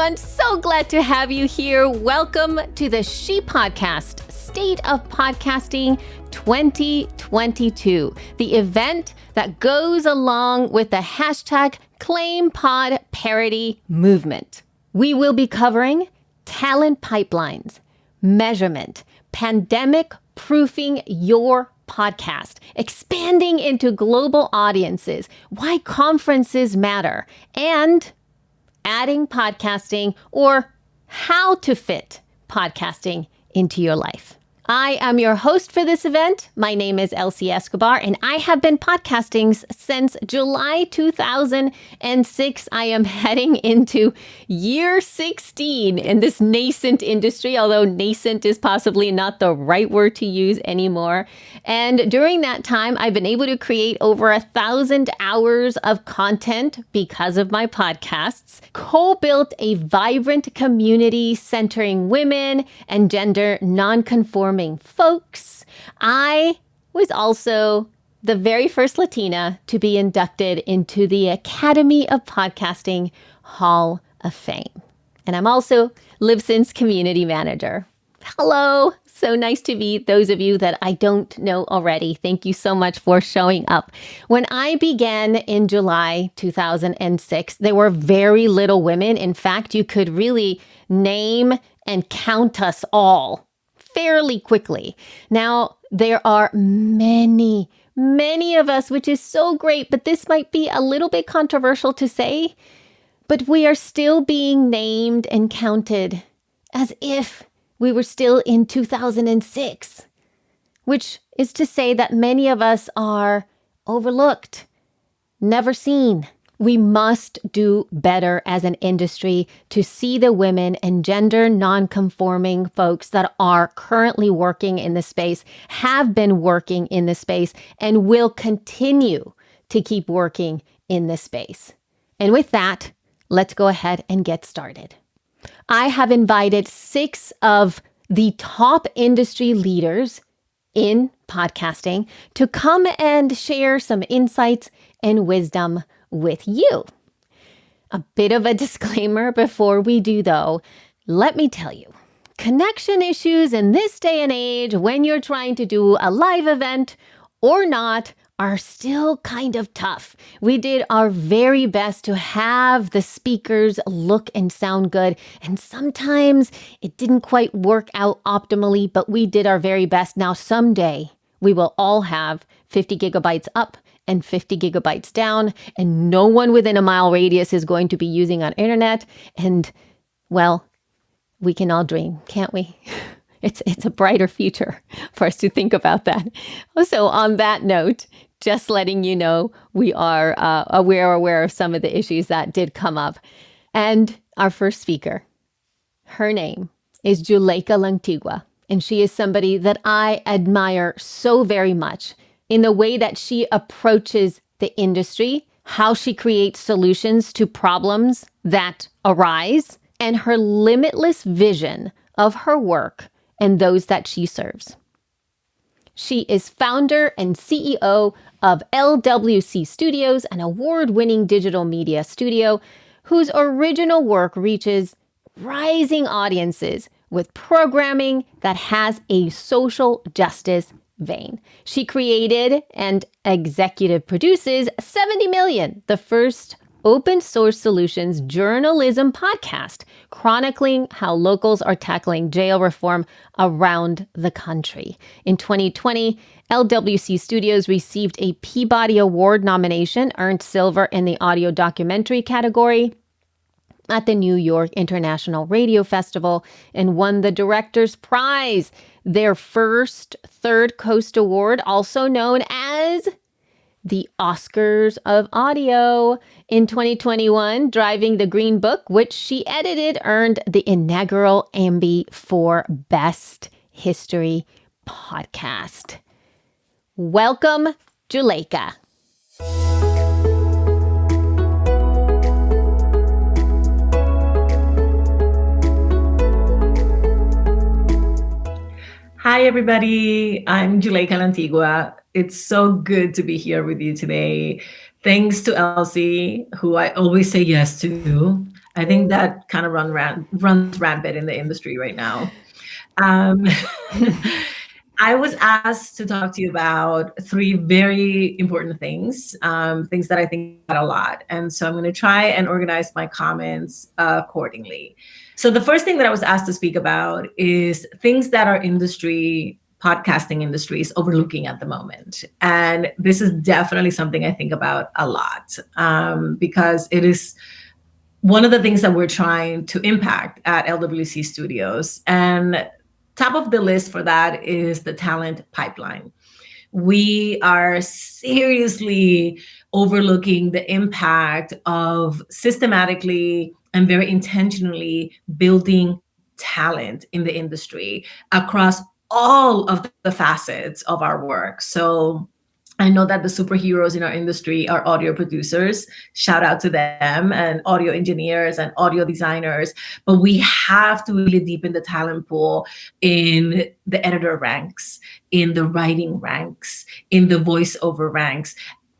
everyone. So glad to have you here. Welcome to the She Podcast, State of Podcasting 2022, the event that goes along with the hashtag ClaimPodParity movement. We will be covering talent pipelines, measurement, pandemic proofing your podcast, expanding into global audiences, why conferences matter, and adding podcasting or how to fit podcasting into your life. I am your host for this event. My name is Elsie Escobar, and I have been podcasting since July 2006. I am heading into year 16 in this nascent industry, although nascent is possibly not the right word to use anymore. And during that time, I've been able to create over 1,000 hours of content because of my podcasts, co-built a vibrant community centering women and gender non-conforming folks. I was also the very first Latina to be inducted into the Academy of Podcasting Hall of Fame. And I'm also Libsyn's community manager. Hello. So nice to meet those of you that I don't know already. Thank you so much for showing up. When I began in July 2006, there were very little women. In fact, you could really name and count us all fairly quickly. Now, there are many of us, which is so great, but this might be a little bit controversial to say, but we are still being named and counted as if we were still in 2006, which is to say that many of us are overlooked, never seen. We must do better as an industry to see the women and gender non-conforming folks that are currently working in this space, have been working in this space, and will continue to keep working in this space. And with that, let's go ahead and get started. I have invited 6 of the top industry leaders in podcasting to come and share some insights and wisdom with you. A bit of a disclaimer before we do, though. Let me tell you, connection issues in this day and age when you're trying to do a live event or not are still kind of tough. We did our very best to have the speakers look and sound good, and sometimes it didn't quite work out optimally, but we did our very best. Now, someday we will all have 50 gigabytes up and 50 gigabytes down, and no one within a mile radius is going to be using our internet. And, well, we can all dream, can't we? It's a brighter future for us to think about that. Also, on that note, just letting you know, we are aware of some of the issues that did come up. And our first speaker, her name is Juleyka Lantigua, and she is somebody that I admire so very much in the way that she approaches the industry, how she creates solutions to problems that arise, and her limitless vision of her work and those that she serves. She is founder and CEO of LWC Studios, an award-winning digital media studio whose original work reaches rising audiences with programming that has a social justice vein. She created and executive produces 70 Million, the first open source solutions journalism podcast, chronicling how locals are tackling jail reform around the country. In 2020, LWC Studios received a Peabody Award nomination, earned silver in the audio documentary category at the New York International Radio Festival, and won the Director's Prize, their first Third Coast Award, also known as the Oscars of Audio. In 2021, Driving the Green Book, which she edited, earned the inaugural Emmy for Best History Podcast. Welcome, Juleyka. Hi, everybody. I'm Juleyka Lantigua. It's so good to be here with you today. Thanks to Elsie, who I always say yes to. I think that kind of runs rampant in the industry right now. Um, I was asked to talk to you about three very important things, things that I think about a lot. And so I'm going to try and organize my comments accordingly. So the first thing that I was asked to speak about is things that our podcasting industry is overlooking at the moment. And this is definitely something I think about a lot, because it is one of the things that we're trying to impact at LWC Studios. And top of the list for that is the talent pipeline. We are seriously overlooking the impact of systematically and very intentionally building talent in the industry across all of the facets of our work. So I know that the superheroes in our industry are audio producers. Shout out to them, and audio engineers and audio designers. But we have to really deepen the talent pool in the editor ranks, in the writing ranks, in the voiceover ranks.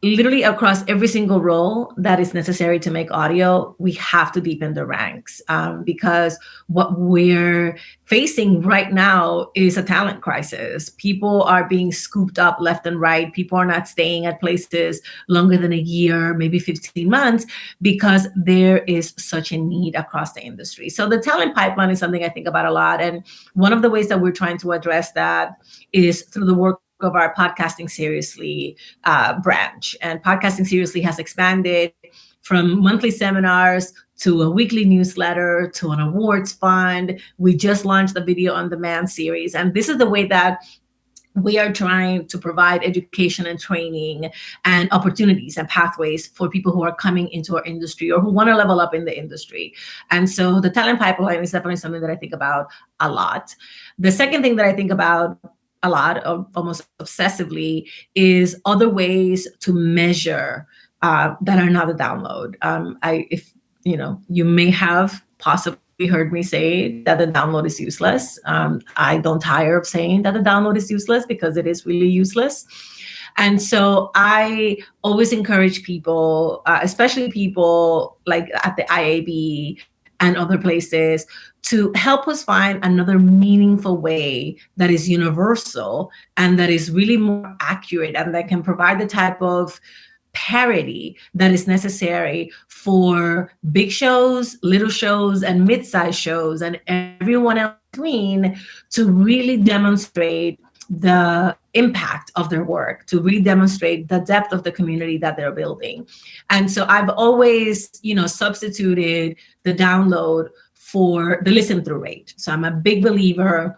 Literally across every single role that is necessary to make audio, we have to deepen the ranks, because what we're facing right now is a talent crisis. People are being scooped up left and right. People are not staying at places longer than a year, maybe 15 months, because there is such a need across the industry. So the talent pipeline is something I think about a lot. And one of the ways that we're trying to address that is through the work of our Podcasting Seriously branch. And Podcasting Seriously has expanded from monthly seminars to a weekly newsletter to an awards fund. We just launched the Video on Demand series. And this is the way that we are trying to provide education and training and opportunities and pathways for people who are coming into our industry or who want to level up in the industry. And so the talent pipeline is definitely something that I think about a lot. The second thing that I think about a lot, almost obsessively, is other ways to measure that are not a download. If you may have possibly heard me say that the download is useless. I don't tire of saying that the download is useless because it is really useless. And so I always encourage people, especially people like at the IAB and other places, to help us find another meaningful way that is universal and that is really more accurate and that can provide the type of parity that is necessary for big shows, little shows, and mid-sized shows, and everyone else between, to really demonstrate the impact of their work, to really demonstrate the depth of the community that they're building. And so I've always, substituted the download for the listen through rate. So I'm a big believer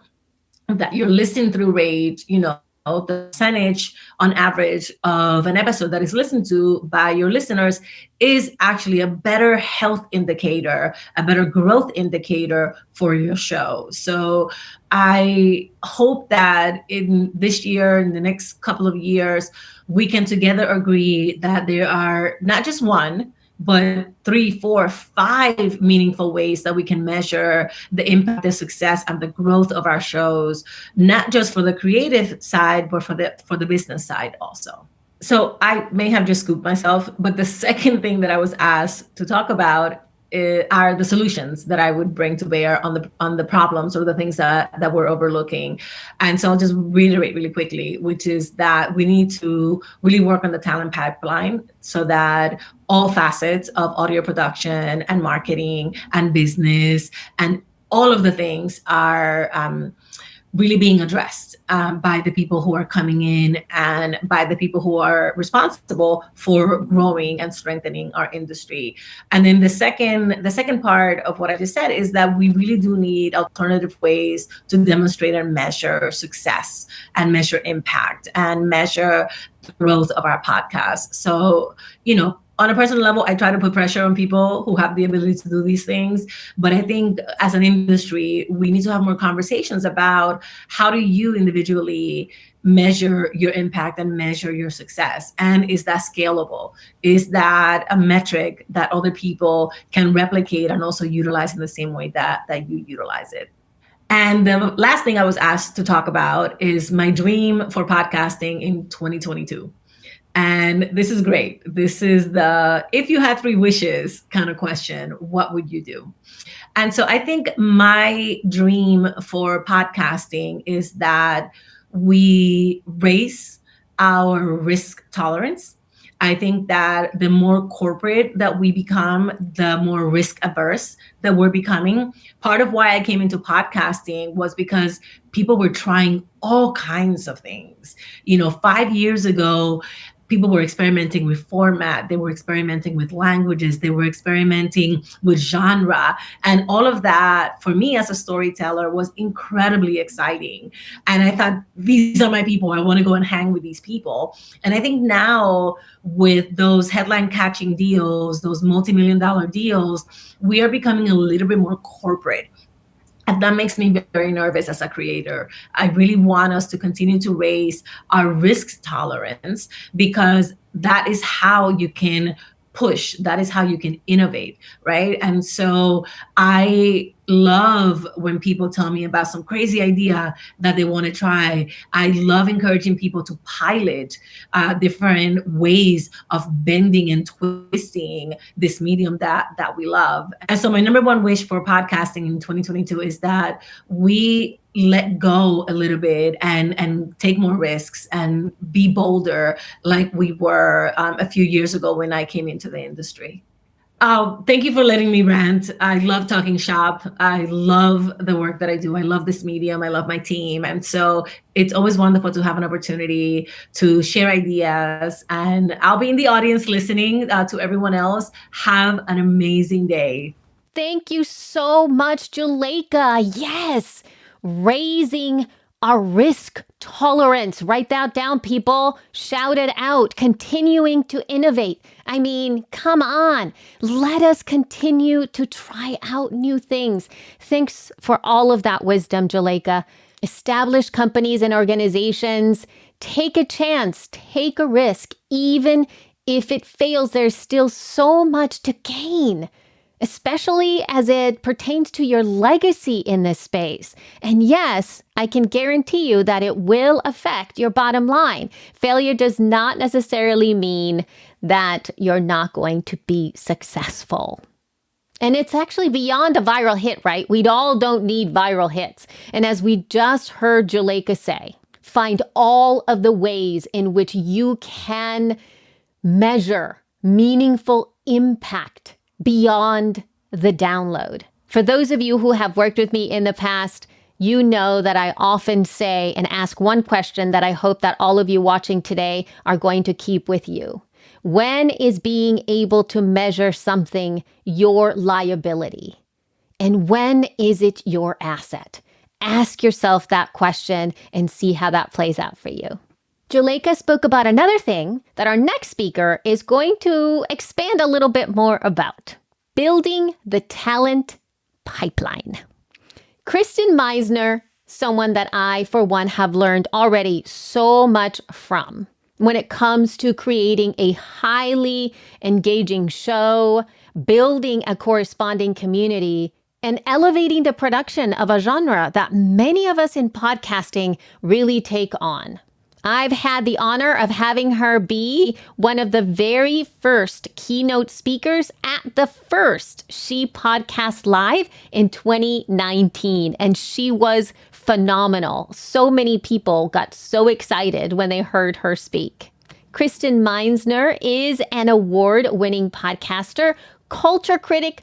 that your listen through rate, the percentage on average of an episode that is listened to by your listeners is actually a better health indicator, a better growth indicator for your show. So I hope that in this year, in the next couple of years, we can together agree that there are not just one, but 3, 4, 5 meaningful ways that we can measure the impact, the success, and the growth of our shows, not just for the creative side, but for the business side also. So I may have just scooped myself, but the second thing that I was asked to talk about are the solutions that I would bring to bear on the problems or the things that we're overlooking. And so I'll just reiterate really quickly, which is that we need to really work on the talent pipeline so that all facets of audio production and marketing and business and all of the things are really being addressed by the people who are coming in and by the people who are responsible for growing and strengthening our industry. And then the second part of what I just said is that we really do need alternative ways to demonstrate and measure success and measure impact and measure the growth of our podcast. So, on a personal level, I try to put pressure on people who have the ability to do these things. But I think as an industry, we need to have more conversations about how do you individually measure your impact and measure your success? And is that scalable? Is that a metric that other people can replicate and also utilize in the same way that you utilize it? And the last thing I was asked to talk about is my dream for podcasting in 2022. And this is great. This is the if you had three wishes kind of question, what would you do? And so I think my dream for podcasting is that we raise our risk tolerance. I think that the more corporate that we become, the more risk averse that we're becoming. Part of why I came into podcasting was because people were trying all kinds of things. 5 years ago, people were experimenting with format, they were experimenting with languages, they were experimenting with genre. And all of that, for me as a storyteller, was incredibly exciting. And I thought, these are my people. I want to go and hang with these people. And I think now, with those headline catching deals, those multi-million-dollar deals, we are becoming a little bit more corporate. And that makes me very nervous as a creator. I really want us to continue to raise our risk tolerance, because that is how you can push, that is how you can innovate, right? And so I love when people tell me about some crazy idea that they want to try. I love encouraging people to pilot different ways of bending and twisting this medium that we love. And so my number one wish for podcasting in 2022 is that we let go a little bit and take more risks and be bolder like we were a few years ago when I came into the industry. Thank you for letting me rant. I love talking shop. I love the work that I do. I love this medium. I love my team. And so it's always wonderful to have an opportunity to share ideas. And I'll be in the audience listening to everyone else. Have an amazing day. Thank you so much, Juleyka. Yes, raising our risk tolerance. Write that down, people. Shout it out. Continuing to innovate. I mean, come on. Let us continue to try out new things. Thanks for all of that wisdom, Juleyka. Established companies and organizations, take a chance, take a risk. Even if it fails, there's still so much to gain, especially as it pertains to your legacy in this space. And yes, I can guarantee you that it will affect your bottom line. Failure does not necessarily mean that you're not going to be successful. And it's actually beyond a viral hit, right? We all don't need viral hits. And as we just heard Juleyka say, find all of the ways in which you can measure meaningful impact beyond the download. For those of you who have worked with me in the past, you know that I often say and ask one question that I hope that all of you watching today are going to keep with you. When is being able to measure something your liability? And when is it your asset? Ask yourself that question and see how that plays out for you. Juleyka spoke about another thing that our next speaker is going to expand a little bit more about: building the talent pipeline. Kristen Meinzer, someone that I, for one, have learned already so much from when it comes to creating a highly engaging show, building a corresponding community, and elevating the production of a genre that many of us in podcasting really take on. I've had the honor of having her be one of the very first keynote speakers at the first She Podcast Live in 2019, and she was phenomenal. So many people got so excited when they heard her speak. Kristen Meinzer is an award-winning podcaster, culture critic,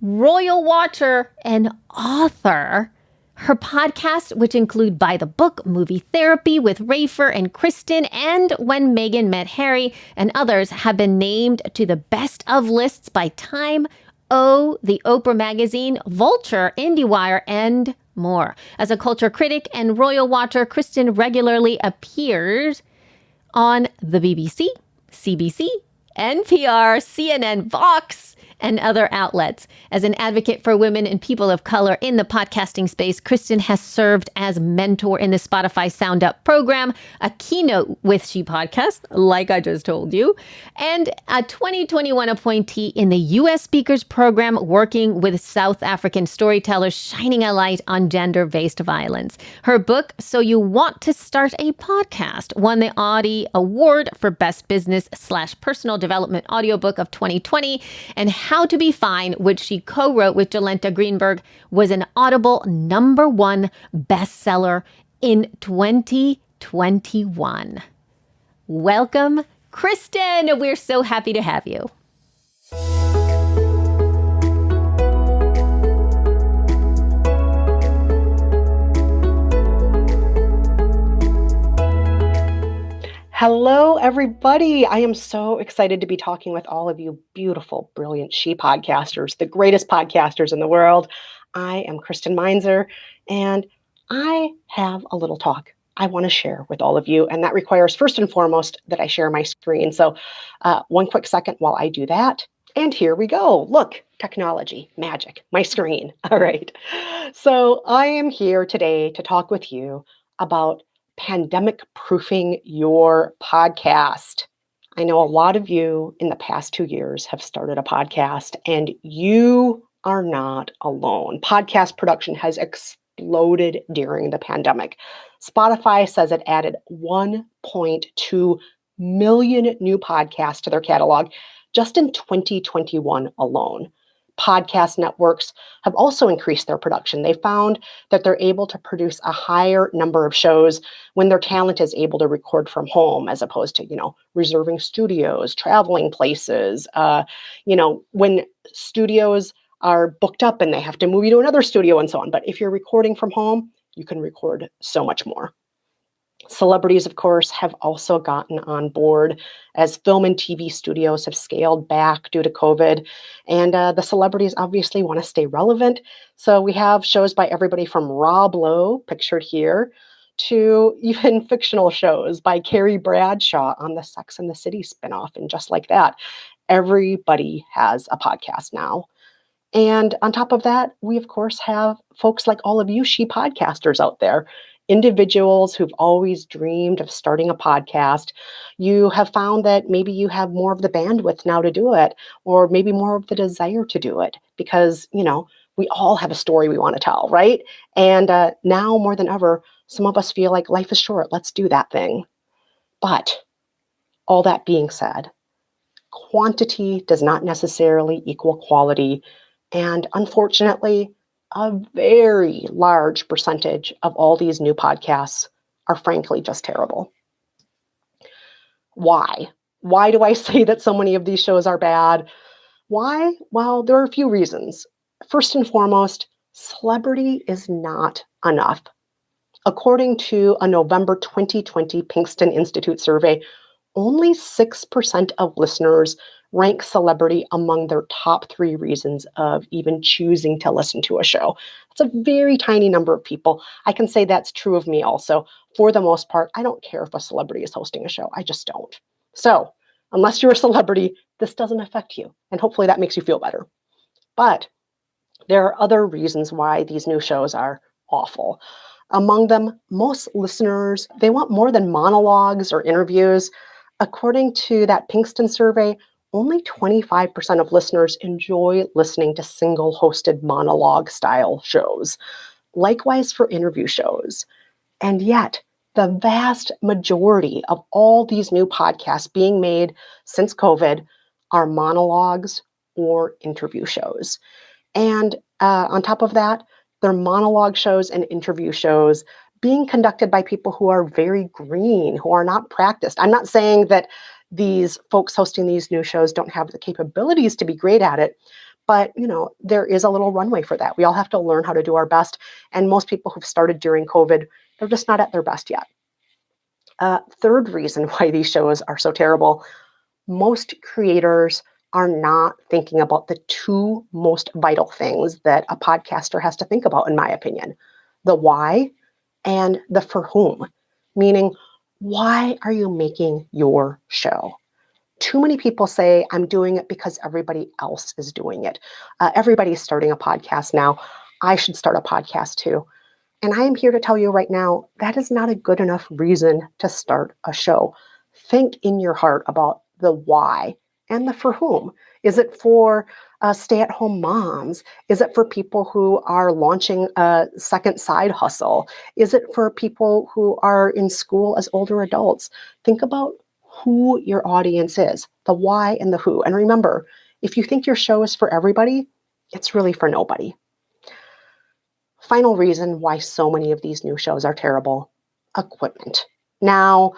royal watcher, and author. Her podcasts, which include By the Book, Movie Therapy with Rafer and Kristen, and When Meghan Met Harry, and others, have been named to the best of lists by Time, O, The Oprah Magazine, Vulture, IndieWire, and more. As a culture critic and royal watcher, Kristen regularly appears on the BBC, CBC, NPR, CNN, Vox, and other outlets. As an advocate for women and people of color in the podcasting space, Kristen has served as mentor in the Spotify Sound Up program, a keynote with She Podcast, like I just told you, and a 2021 appointee in the U.S. Speakers Program, working with South African storytellers, shining a light on gender-based violence. Her book, So You Want to Start a Podcast, won the Audie Award for Best Business/Personal Development Audiobook of 2020, and How to Be Fine, which she co-wrote with Juleyka Greenberg, was an Audible #1 bestseller in 2021. Welcome, Kristen. We're so happy to have you. Hello, everybody. I am so excited to be talking with all of you beautiful, brilliant She Podcasters, the greatest podcasters in the world. I am Kristen Meinzer, and I have a little talk I want to share with all of you, and that requires, first and foremost, that I share my screen. So one quick second while I do that. And here we go. Look, technology, magic, my screen. All right. So I am here today to talk with you about pandemic proofing your podcast. I know a lot of you in the past 2 years have started a podcast, and you are not alone. Podcast production has exploded during the pandemic. Spotify says it added 1.2 million new podcasts to their catalog just in 2021 alone. Podcast networks have also increased their production. They found that they're able to produce a higher number of shows when their talent is able to record from home, as opposed to, reserving studios, traveling places, when studios are booked up and they have to move you to another studio and so on. But if you're recording from home, you can record so much more. Celebrities, of course, have also gotten on board as film and TV studios have scaled back due to COVID. And the celebrities obviously want to stay relevant. So we have shows by everybody from Rob Lowe, pictured here, to even fictional shows by Carrie Bradshaw on the Sex and the City spinoff. And just like that, everybody has a podcast now. And on top of that, we, of course, have folks like all of you She Podcasters out there, individuals who've always dreamed of starting a podcast. You have found that maybe you have more of the bandwidth now to do it, or maybe more of the desire to do it, because, we all have a story we want to tell, right? And now more than ever, some of us feel like life is short. Let's do that thing. But all that being said, quantity does not necessarily equal quality. And unfortunately, a very large percentage of all these new podcasts are frankly just terrible. Why? Why do I say that so many of these shows are bad? Why? Well, there are a few reasons. First and foremost, celebrity is not enough. According to a November 2020 Pinkston Institute survey, only 6% of listeners rank celebrity among their top 3 reasons of even choosing to listen to a show. It's a very tiny number of people. I can say that's true of me also. For the most part, I don't care if a celebrity is hosting a show. I just don't. So unless you're a celebrity, this doesn't affect you. And hopefully that makes you feel better. But there are other reasons why these new shows are awful. Among them, most listeners, they want more than monologues or interviews. According to that Pinkston survey, only 25% of listeners enjoy listening to single-hosted monologue-style shows. Likewise for interview shows. And yet, the vast majority of all these new podcasts being made since COVID are monologues or interview shows. And on top of that, they're monologue shows and interview shows being conducted by people who are very green, who are not practiced. I'm not saying that these folks hosting these new shows don't have the capabilities to be great at it, but there is a little runway for that. We all have to learn how to do our best. And most people who've started during COVID, they're just not at their best yet. Third reason why these shows are so terrible, most creators are not thinking about the 2 most vital things that a podcaster has to think about, in my opinion. The why and the for whom. Meaning, why are you making your show? Too many people say, I'm doing it because everybody else is doing it. Everybody's starting a podcast now. I should start a podcast too. And I am here to tell you right now, that is not a good enough reason to start a show. Think in your heart about the why and the for whom. Is it for stay-at-home moms? Is it for people who are launching a second side hustle? Is it for people who are in school as older adults? Think about who your audience is, the why and the who. And remember, if you think your show is for everybody, it's really for nobody. Final reason why so many of these new shows are terrible: equipment. Now,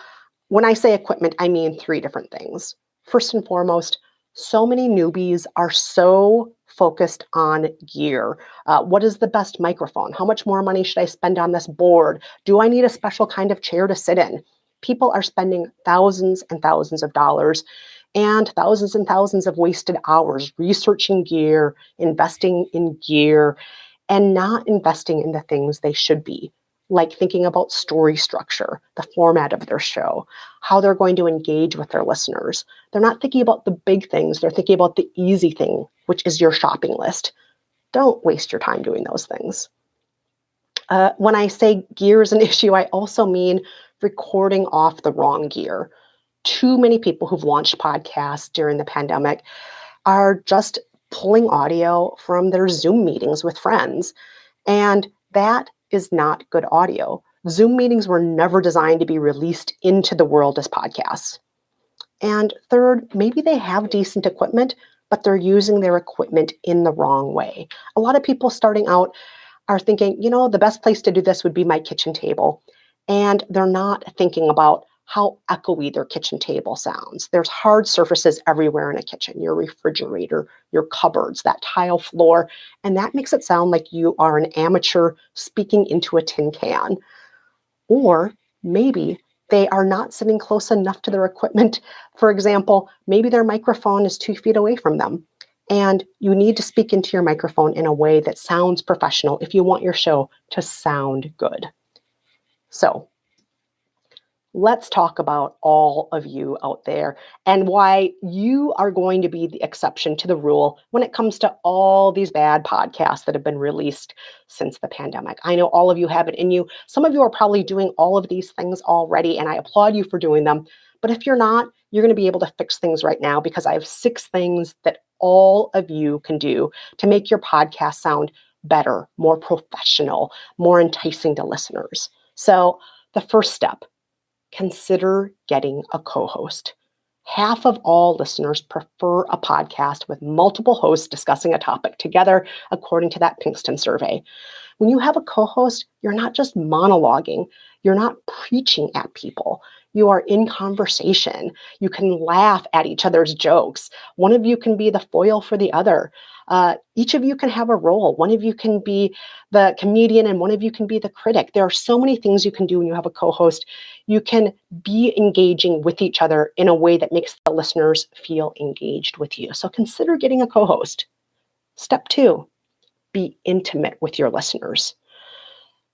when I say equipment, I mean 3 different things. First and foremost, so many newbies are so focused on gear. What is the best microphone? How much more money should I spend on this board? Do I need a special kind of chair to sit in? People are spending thousands and thousands of dollars and thousands of wasted hours researching gear, investing in gear, and not investing in the things they should be, like thinking about story structure, the format of their show, how they're going to engage with their listeners. They're not thinking about the big things. They're thinking about the easy thing, which is your shopping list. Don't waste your time doing those things. When I say gear is an issue, I also mean recording off the wrong gear. Too many people who've launched podcasts during the pandemic are just pulling audio from their Zoom meetings with friends. And that is not good audio. Zoom meetings were never designed to be released into the world as podcasts. And third, maybe they have decent equipment, but they're using their equipment in the wrong way. A lot of people starting out are thinking, the best place to do this would be my kitchen table. And they're not thinking about how echoey their kitchen table sounds. There's hard surfaces everywhere in a kitchen, your refrigerator, your cupboards, that tile floor, and that makes it sound like you are an amateur speaking into a tin can. Or maybe they are not sitting close enough to their equipment. For example, maybe their microphone is 2 feet away from them, and you need to speak into your microphone in a way that sounds professional if you want your show to sound good. So, let's talk about all of you out there and why you are going to be the exception to the rule when it comes to all these bad podcasts that have been released since the pandemic. I know all of you have it in you. Some of you are probably doing all of these things already, and I applaud you for doing them. But if you're not, you're going to be able to fix things right now, because I have 6 things that all of you can do to make your podcast sound better, more professional, more enticing to listeners. So the first step: consider getting a co-host. Half of all listeners prefer a podcast with multiple hosts discussing a topic together, according to that Pinkston survey. When you have a co-host, you're not just monologuing. You're not preaching at people. You are in conversation. You can laugh at each other's jokes. One of you can be the foil for the other. Each of you can have a role. One of you can be the comedian and one of you can be the critic. There are so many things you can do when you have a co-host. You can be engaging with each other in a way that makes the listeners feel engaged with you. So consider getting a co-host. Step 2, be intimate with your listeners.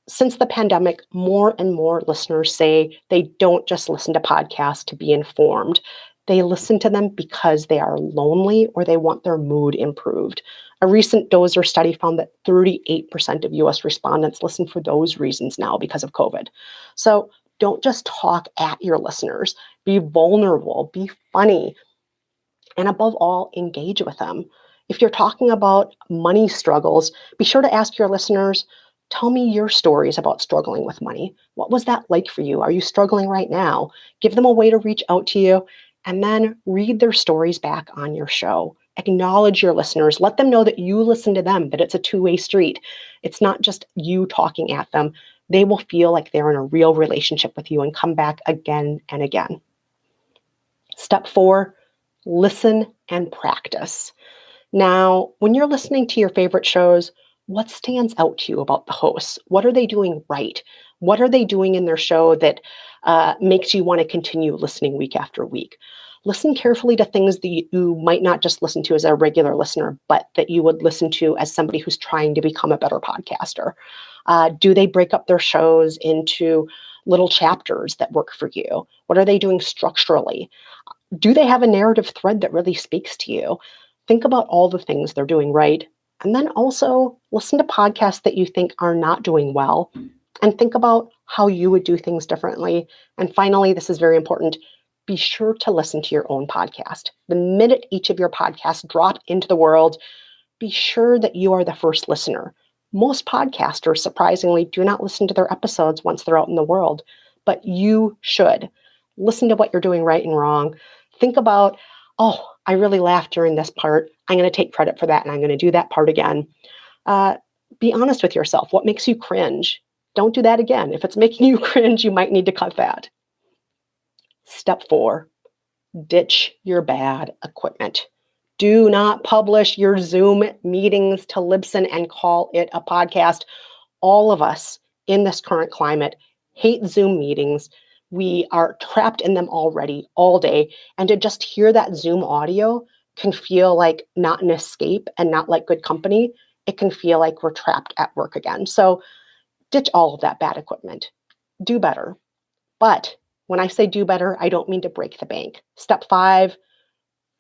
Since the pandemic, more and more listeners say they don't just listen to podcasts to be informed. They listen to them because they are lonely or they want their mood improved. A recent Dozer study found that 38% of US respondents listen for those reasons now because of COVID. So don't just talk at your listeners. Be vulnerable, be funny, and above all, engage with them. If you're talking about money struggles, be sure to ask your listeners, tell me your stories about struggling with money. What was that like for you? Are you struggling right now? Give them a way to reach out to you, and then read their stories back on your show. Acknowledge your listeners. Let them know that you listen to them, that it's a two-way street. It's not just you talking at them. They will feel like they're in a real relationship with you and come back again and again. Step 4, listen and practice. Now, when you're listening to your favorite shows, what stands out to you about the hosts? What are they doing right? What are they doing in their show that makes you want to continue listening week after week? Listen carefully to things that you might not just listen to as a regular listener, but that you would listen to as somebody who's trying to become a better podcaster. Do they break up their shows into little chapters that work for you? What are they doing structurally? Do they have a narrative thread that really speaks to you? Think about all the things they're doing right. And then also listen to podcasts that you think are not doing well and think about how you would do things differently. And finally, this is very important. Be sure to listen to your own podcast. The minute each of your podcasts drop into the world, be sure that you are the first listener. Most podcasters, surprisingly, do not listen to their episodes once they're out in the world, but you should. Listen to what you're doing right and wrong. Think about, oh, I really laughed during this part. I'm going to take credit for that, and I'm going to do that part again. Be honest with yourself. What makes you cringe? Don't do that again. If it's making you cringe, you might need to cut that. Step 4, ditch your bad equipment. Do not publish your Zoom meetings to Libsyn and call it a podcast. All of us in this current climate hate Zoom meetings. We are trapped in them already all day. And to just hear that Zoom audio can feel like not an escape and not like good company. It can feel like we're trapped at work again. So ditch all of that bad equipment. Do better. But when I say do better, I don't mean to break the bank. Step 5,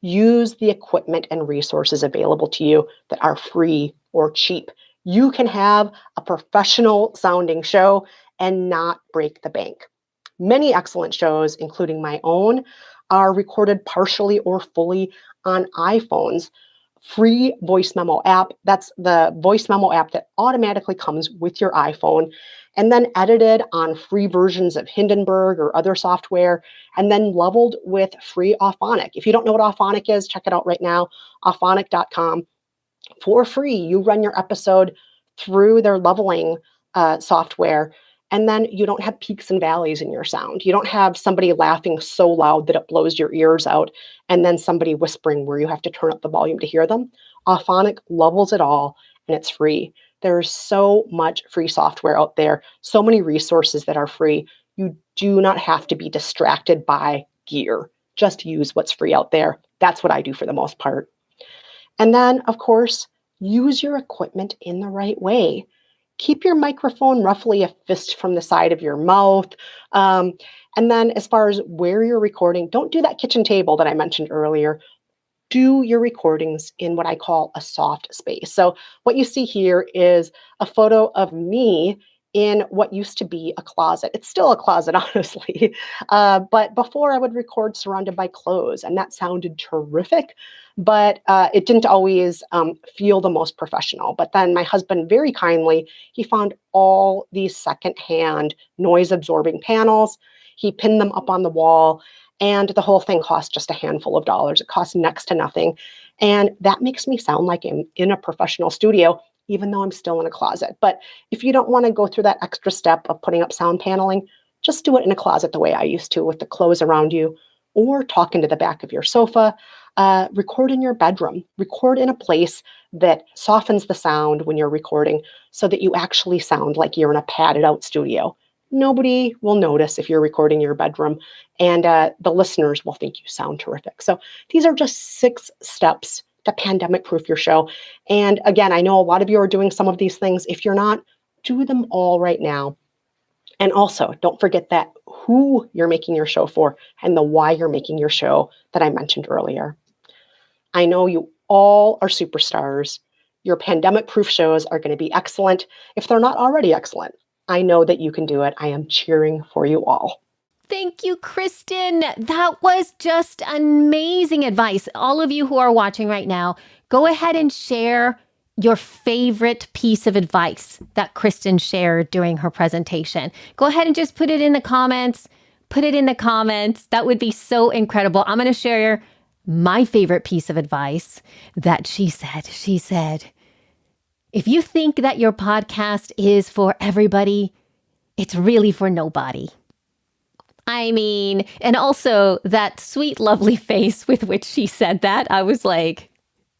use the equipment and resources available to you that are free or cheap. You can have a professional sounding show and not break the bank. Many excellent shows, including my own, are recorded partially or fully on iPhones. Free voice memo app, that's the voice memo app that automatically comes with your iPhone, and then edited on free versions of Hindenburg or other software, and then leveled with free Auphonic. If you don't know what Auphonic is, check it out right now, auphonic.com. For free, you run your episode through their leveling software, and then you don't have peaks and valleys in your sound. You don't have somebody laughing so loud that it blows your ears out, and then somebody whispering where you have to turn up the volume to hear them. Auphonic levels it all, and it's free. There's so much free software out there, so many resources that are free. You do not have to be distracted by gear. Just use what's free out there. That's what I do for the most part. And then, of course, use your equipment in the right way. Keep your microphone roughly a fist from the side of your mouth. And then as far as where you're recording, don't do that kitchen table that I mentioned earlier. Do your recordings in what I call a soft space. So what you see here is a photo of me in what used to be a closet. It's still a closet, honestly. But before I would record surrounded by clothes, and that sounded terrific. But it didn't always feel the most professional. But then my husband, very kindly, he found all these secondhand noise-absorbing panels. He pinned them up on the wall, and the whole thing cost just a handful of dollars. It cost next to nothing. And that makes me sound like I'm in a professional studio, even though I'm still in a closet. But if you don't want to go through that extra step of putting up sound paneling, just do it in a closet the way I used to, with the clothes around you, or talk into the back of your sofa. Record in your bedroom. Record in a place that softens the sound when you're recording so that you actually sound like you're in a padded out studio. Nobody will notice if you're recording in your bedroom, and the listeners will think you sound terrific. So these are just 6 steps to pandemic-proof your show. And again, I know a lot of you are doing some of these things. If you're not, do them all right now. And also, don't forget that who you're making your show for and the why you're making your show that I mentioned earlier. I know you all are superstars. Your pandemic-proof shows are going to be excellent. If they're not already excellent, I know that you can do it. I am cheering for you all. Thank you, Kristen. That was just amazing advice. All of you who are watching right now, go ahead and share your favorite piece of advice that Kristen shared during her presentation. Go ahead and just put it in the comments. That would be so incredible. I'm going to share my favorite piece of advice that she said. She said, if you think that your podcast is for everybody, it's really for nobody. I mean, and also that sweet, lovely face with which she said that, I was like,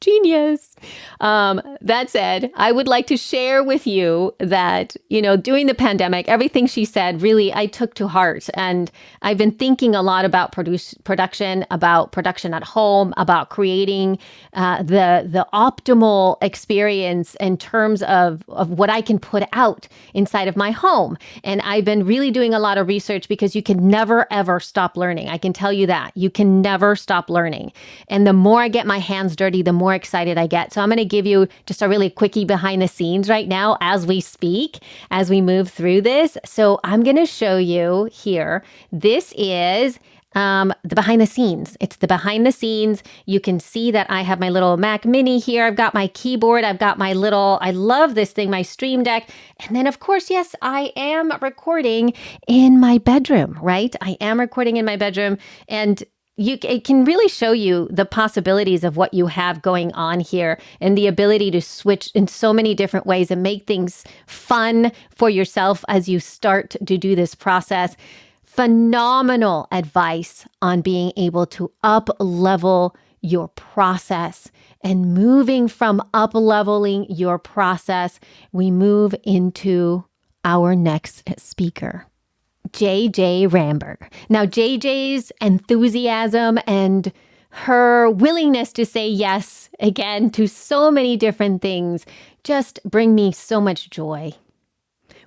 Genius. That said, I would like to share with you that, during the pandemic, everything she said really I took to heart. And I've been thinking a lot about production at home, about creating the optimal experience in terms of what I can put out inside of my home. And I've been really doing a lot of research because you can never, ever stop learning. I can tell you that. You can never stop learning. And the more I get my hands dirty, the more excited I get. So I'm going to give you just a really quickie behind the scenes right now as we speak, as we move through this. So I'm going to show you here. This is the behind the scenes. It's the behind the scenes. You can see that I have my little Mac Mini here. I've got my keyboard. I've got I love this thing, my Stream Deck. And then of course, yes, I am recording in my bedroom, right? I am recording in my bedroom, and it can really show you the possibilities of what you have going on here and the ability to switch in so many different ways and make things fun for yourself as you start to do this process. Phenomenal advice on being able to up-level your process. And moving from up-leveling your process, we move into our next speaker, JJ Ramberg. Now, JJ's enthusiasm and her willingness to say yes again to so many different things just bring me so much joy.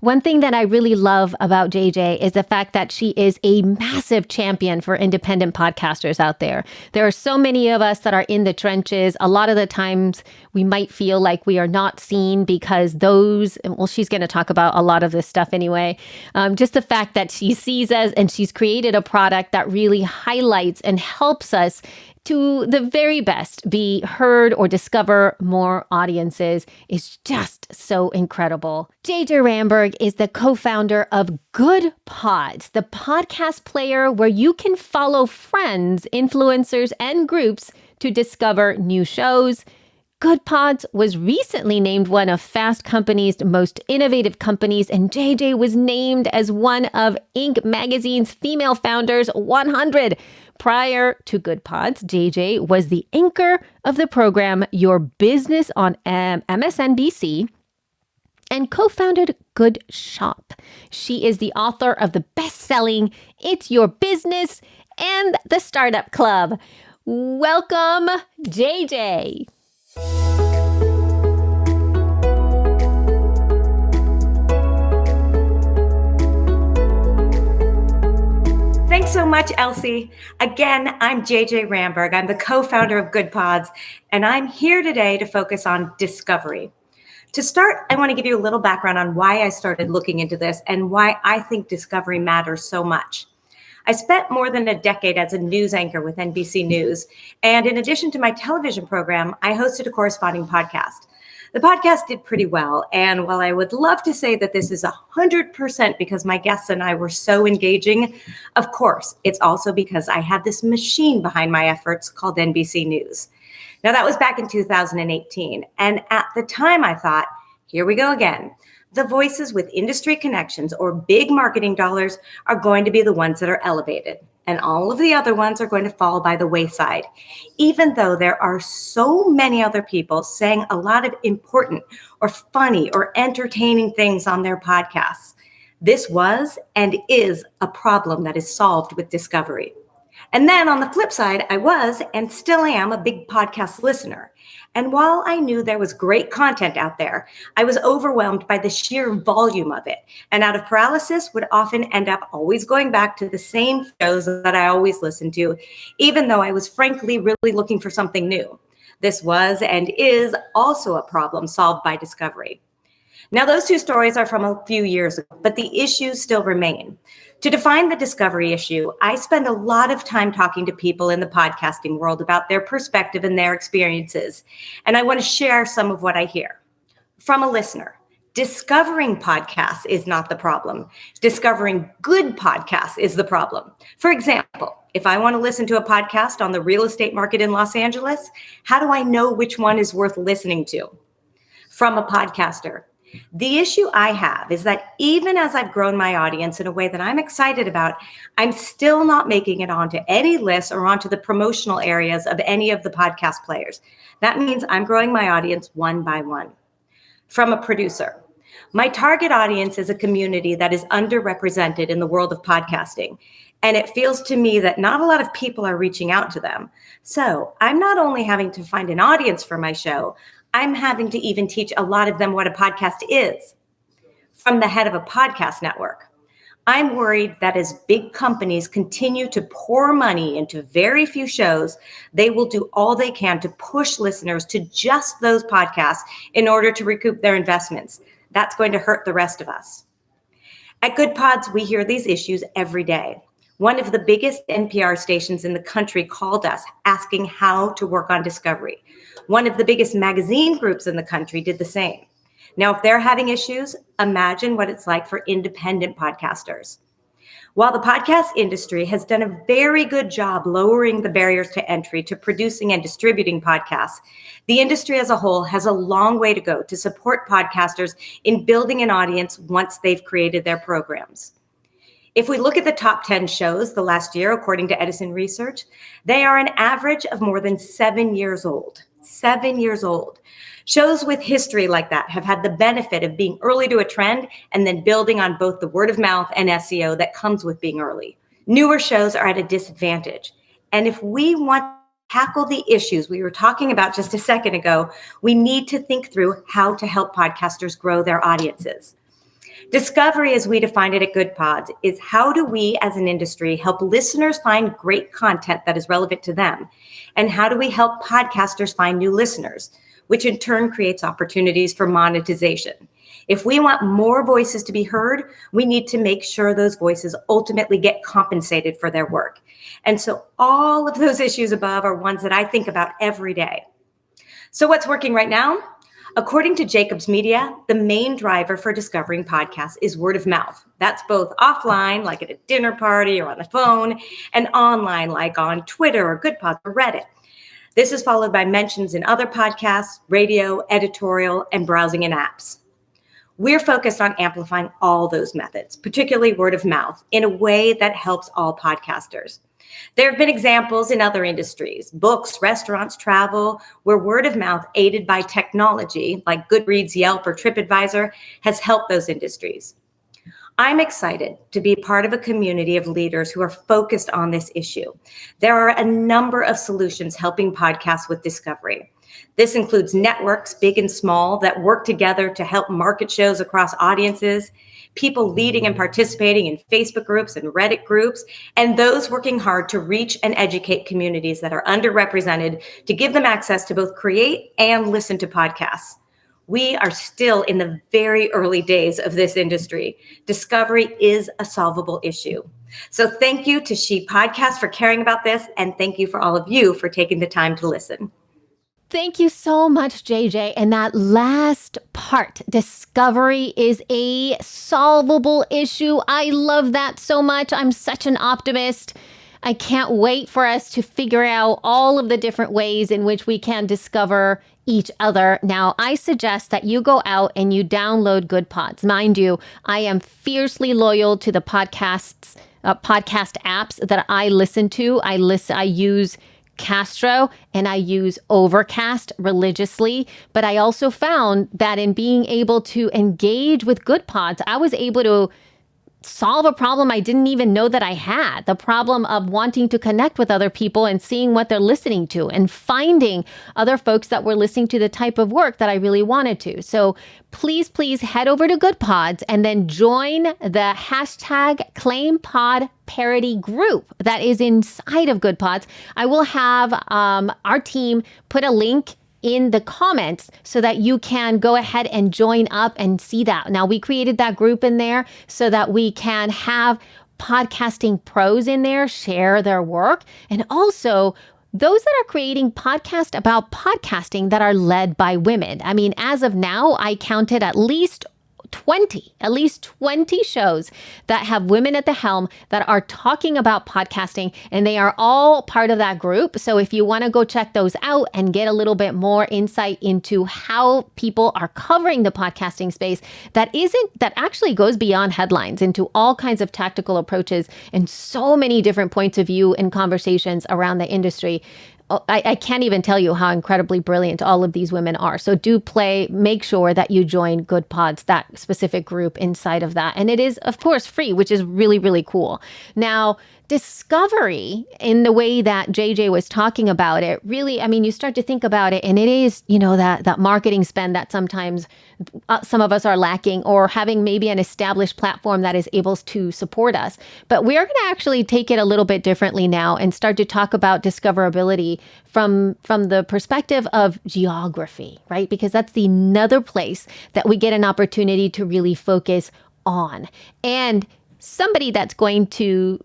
One thing that I really love about JJ is the fact that she is a massive champion for independent podcasters out there. There are so many of us that are in the trenches. A lot of the times we might feel like we are not seen because she's going to talk about a lot of this stuff anyway. Just the fact that she sees us and she's created a product that really highlights and helps us to the very best be heard or discover more audiences is just so incredible. JJ Ramberg is the co-founder of Goodpods, the podcast player where you can follow friends, influencers, and groups to discover new shows. Goodpods was recently named one of Fast Company's most innovative companies, and JJ was named as one of Inc. magazine's Female Founders 100. Prior to Goodpods, JJ was the anchor of the program Your Business on MSNBC and co-founded Good Shop. She is the author of the best-selling It's Your Business and the Startup Club. Welcome, JJ. Thanks so much, Elsie. Again, I'm JJ Ramberg. I'm the co-founder of Goodpods, and I'm here today to focus on discovery. To start, I want to give you a little background on why I started looking into this and why I think discovery matters so much. I spent more than a decade as a news anchor with NBC News, and in addition to my television program, I hosted a corresponding podcast. The podcast did pretty well, and while I would love to say that this is 100% because my guests and I were so engaging, of course, it's also because I had this machine behind my efforts called NBC News. Now, that was back in 2018, and at the time I thought, here we go again. The voices with industry connections or big marketing dollars are going to be the ones that are elevated, and all of the other ones are going to fall by the wayside, even though there are so many other people saying a lot of important or funny or entertaining things on their podcasts. This was and is a problem that is solved with discovery. And then on the flip side, I was and still am a big podcast listener. And while I knew there was great content out there, I was overwhelmed by the sheer volume of it. And out of paralysis, would often end up always going back to the same shows that I always listened to, even though I was frankly really looking for something new. This was and is also a problem solved by discovery. Now, those two stories are from a few years ago, but the issues still remain. To define the discovery issue, I spend a lot of time talking to people in the podcasting world about their perspective and their experiences, and I want to share some of what I hear. From a listener, discovering podcasts is not the problem. Discovering good podcasts is the problem. For example, if I want to listen to a podcast on the real estate market in Los Angeles, how do I know which one is worth listening to? From a podcaster, The issue I have is that even as I've grown my audience in a way that I'm excited about, I'm still not making it onto any lists or onto the promotional areas of any of the podcast players. That means I'm growing my audience one by one. From a producer, my target audience is a community that is underrepresented in the world of podcasting. And it feels to me that not a lot of people are reaching out to them. So I'm not only having to find an audience for my show, I'm having to even teach a lot of them what a podcast is. From the head of a podcast network, I'm worried that as big companies continue to pour money into very few shows, they will do all they can to push listeners to just those podcasts in order to recoup their investments. That's going to hurt the rest of us. At Goodpods, we hear these issues every day. One of the biggest NPR stations in the country called us asking how to work on discovery. One of the biggest magazine groups in the country did the same. Now, if they're having issues, imagine what it's like for independent podcasters. While the podcast industry has done a very good job lowering the barriers to entry to producing and distributing podcasts, the industry as a whole has a long way to go to support podcasters in building an audience once they've created their programs. If we look at the top 10 shows the last year, according to Edison Research, they are an average of more than 7 years old. 7 years old. Shows with history like that have had the benefit of being early to a trend and then building on both the word of mouth and SEO that comes with being early. Newer shows are at a disadvantage. And if we want to tackle the issues we were talking about just a second ago, we need to think through how to help podcasters grow their audiences. Discovery, as we define it at Goodpods, is how do we as an industry help listeners find great content that is relevant to them? And how do we help podcasters find new listeners, which in turn creates opportunities for monetization? If we want more voices to be heard, we need to make sure those voices ultimately get compensated for their work. And so all of those issues above are ones that I think about every day. So what's working right now? According to Jacobs Media, the main driver for discovering podcasts is word of mouth. That's both offline, like at a dinner party or on the phone, and online, like on Twitter or Goodpods or Reddit. This is followed by mentions in other podcasts, radio, editorial, and browsing in apps. We're focused on amplifying all those methods, particularly word of mouth, in a way that helps all podcasters. There have been examples in other industries, books, restaurants, travel, where word of mouth aided by technology, like Goodreads, Yelp, or TripAdvisor, has helped those industries. I'm excited to be part of a community of leaders who are focused on this issue. There are a number of solutions helping podcasts with discovery. This includes networks, big and small, that work together to help market shows across audiences, people leading and participating in Facebook groups and Reddit groups, and those working hard to reach and educate communities that are underrepresented to give them access to both create and listen to podcasts. We are still in the very early days of this industry. Discovery is a solvable issue. So thank you to She Podcast for caring about this, and thank you for all of you for taking the time to listen. Thank you so much, JJ. And that last part, discovery is a solvable issue. I love that so much. I'm such an optimist. I can't wait for us to figure out all of the different ways in which we can discover each other. Now, I suggest that you go out and you download Goodpods. Mind you, I am fiercely loyal to the podcast apps that I listen to. I use Castro and I use Overcast religiously, but I also found that in being able to engage with Goodpods, I was able to solve a problem I didn't even know that I had, the problem of wanting to connect with other people and seeing what they're listening to and finding other folks that were listening to the type of work that I really wanted to. So please head over to Goodpods and then join the hashtag ClaimPod parody group that is inside of Goodpods. I will have our team put a link in the comments so that you can go ahead and join up and see that. Now, we created that group in there so that we can have podcasting pros in there share their work, and also those that are creating podcasts about podcasting that are led by women. I mean, as of now, I counted at least at least 20 shows that have women at the helm that are talking about podcasting, and they are all part of that group. So if you want to go check those out and get a little bit more insight into how people are covering the podcasting space, that actually goes beyond headlines into all kinds of tactical approaches and so many different points of view and conversations around the industry. I can't even tell you how incredibly brilliant all of these women are. So make sure that you join Goodpods, that specific group inside of that. And it is, of course, free, which is really, really cool. Now, discovery, in the way that JJ was talking about it, really, I mean, you start to think about it, and it is, that marketing spend that sometimes some of us are lacking, or having maybe an established platform that is able to support us. But we are going to actually take it a little bit differently now and start to talk about discoverability from the perspective of geography, right? Because that's another place that we get an opportunity to really focus on. And somebody that's going to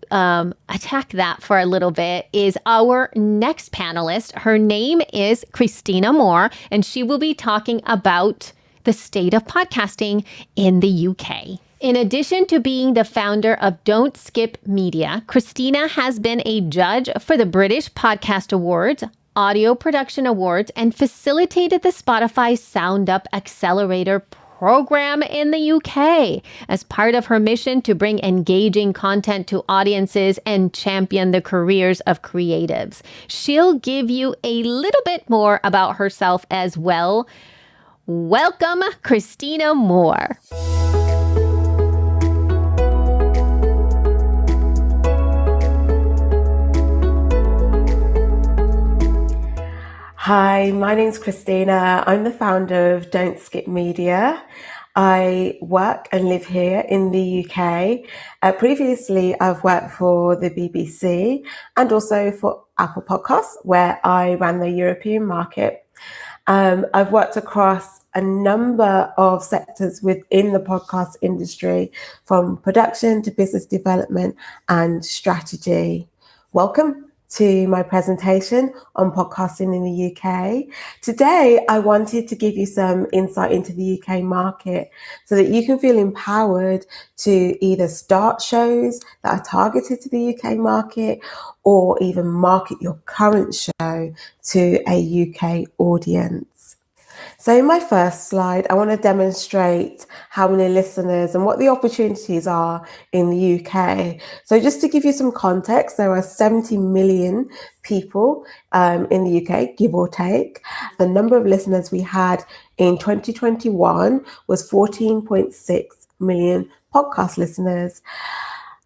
attack that for a little bit is our next panelist. Her name is Christina Moore, and she will be talking about the state of podcasting in the UK. In addition to being the founder of Don't Skip Media, Christina has been a judge for the British Podcast Awards, Audio Production Awards, and facilitated the Spotify Sound Up Accelerator program in the UK as part of her mission to bring engaging content to audiences and champion the careers of creatives. She'll give you a little bit more about herself as well. Welcome, Christina Moore. Hi, my name's Christina. I'm the founder of Don't Skip Media. I work and live here in the UK. Previously, I've worked for the BBC and also for Apple Podcasts, where I ran the European market. I've worked across a number of sectors within the podcast industry, from production to business development and strategy. Welcome to my presentation on podcasting in the UK. Today, I wanted to give you some insight into the UK market so that you can feel empowered to either start shows that are targeted to the UK market, or even market your current show to a UK audience. So in my first slide, I want to demonstrate how many listeners and what the opportunities are in the UK. So just to give you some context, there are 70 million people in the UK, give or take. The number of listeners we had in 2021 was 14.6 million podcast listeners.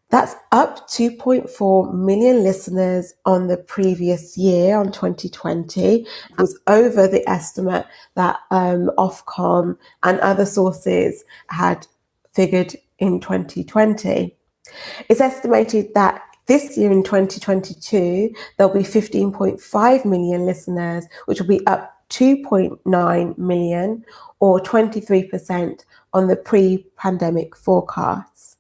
That's up 2.4 million listeners on the previous year, on 2020. It was over the estimate that Ofcom and other sources had figured in 2020. It's estimated that this year in 2022, there'll be 15.5 million listeners, which will be up 2.9 million, or 23% on the pre-pandemic forecasts.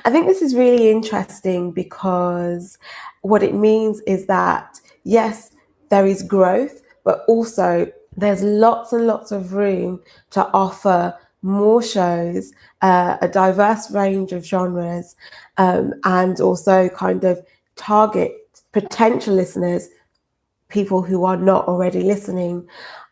I think this is really interesting because what it means is that, yes, there is growth, but also there's lots and lots of room to offer more shows, a diverse range of genres, and also kind of target potential listeners, people who are not already listening.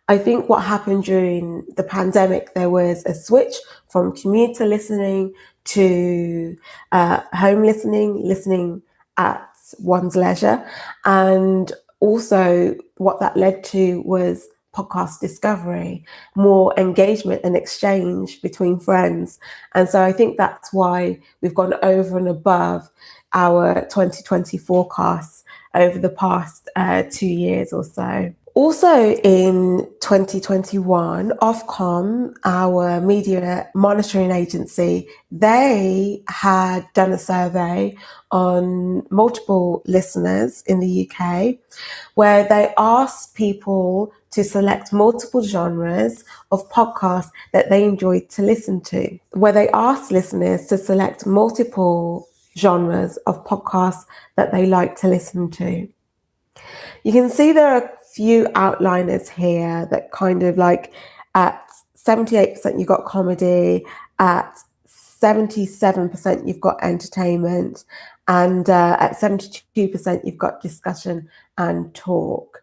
I think what happened during the pandemic, there was a switch from commuter listening to home listening at one's leisure. And also what that led to was podcast discovery, more engagement and exchange between friends. And so I think that's why we've gone over and above our 2020 forecasts over the past 2 years or so. Also in 2021, Ofcom, our media monitoring agency, they had done a survey on multiple listeners in the UK, where they asked people to select multiple genres of podcasts that they enjoyed to listen to, where they asked listeners to select multiple genres of podcasts that they like to listen to. You can see there are few outliners here that kind of like at 78% you got comedy, At 77%, you've got entertainment, and at 72%, you've got discussion and talk.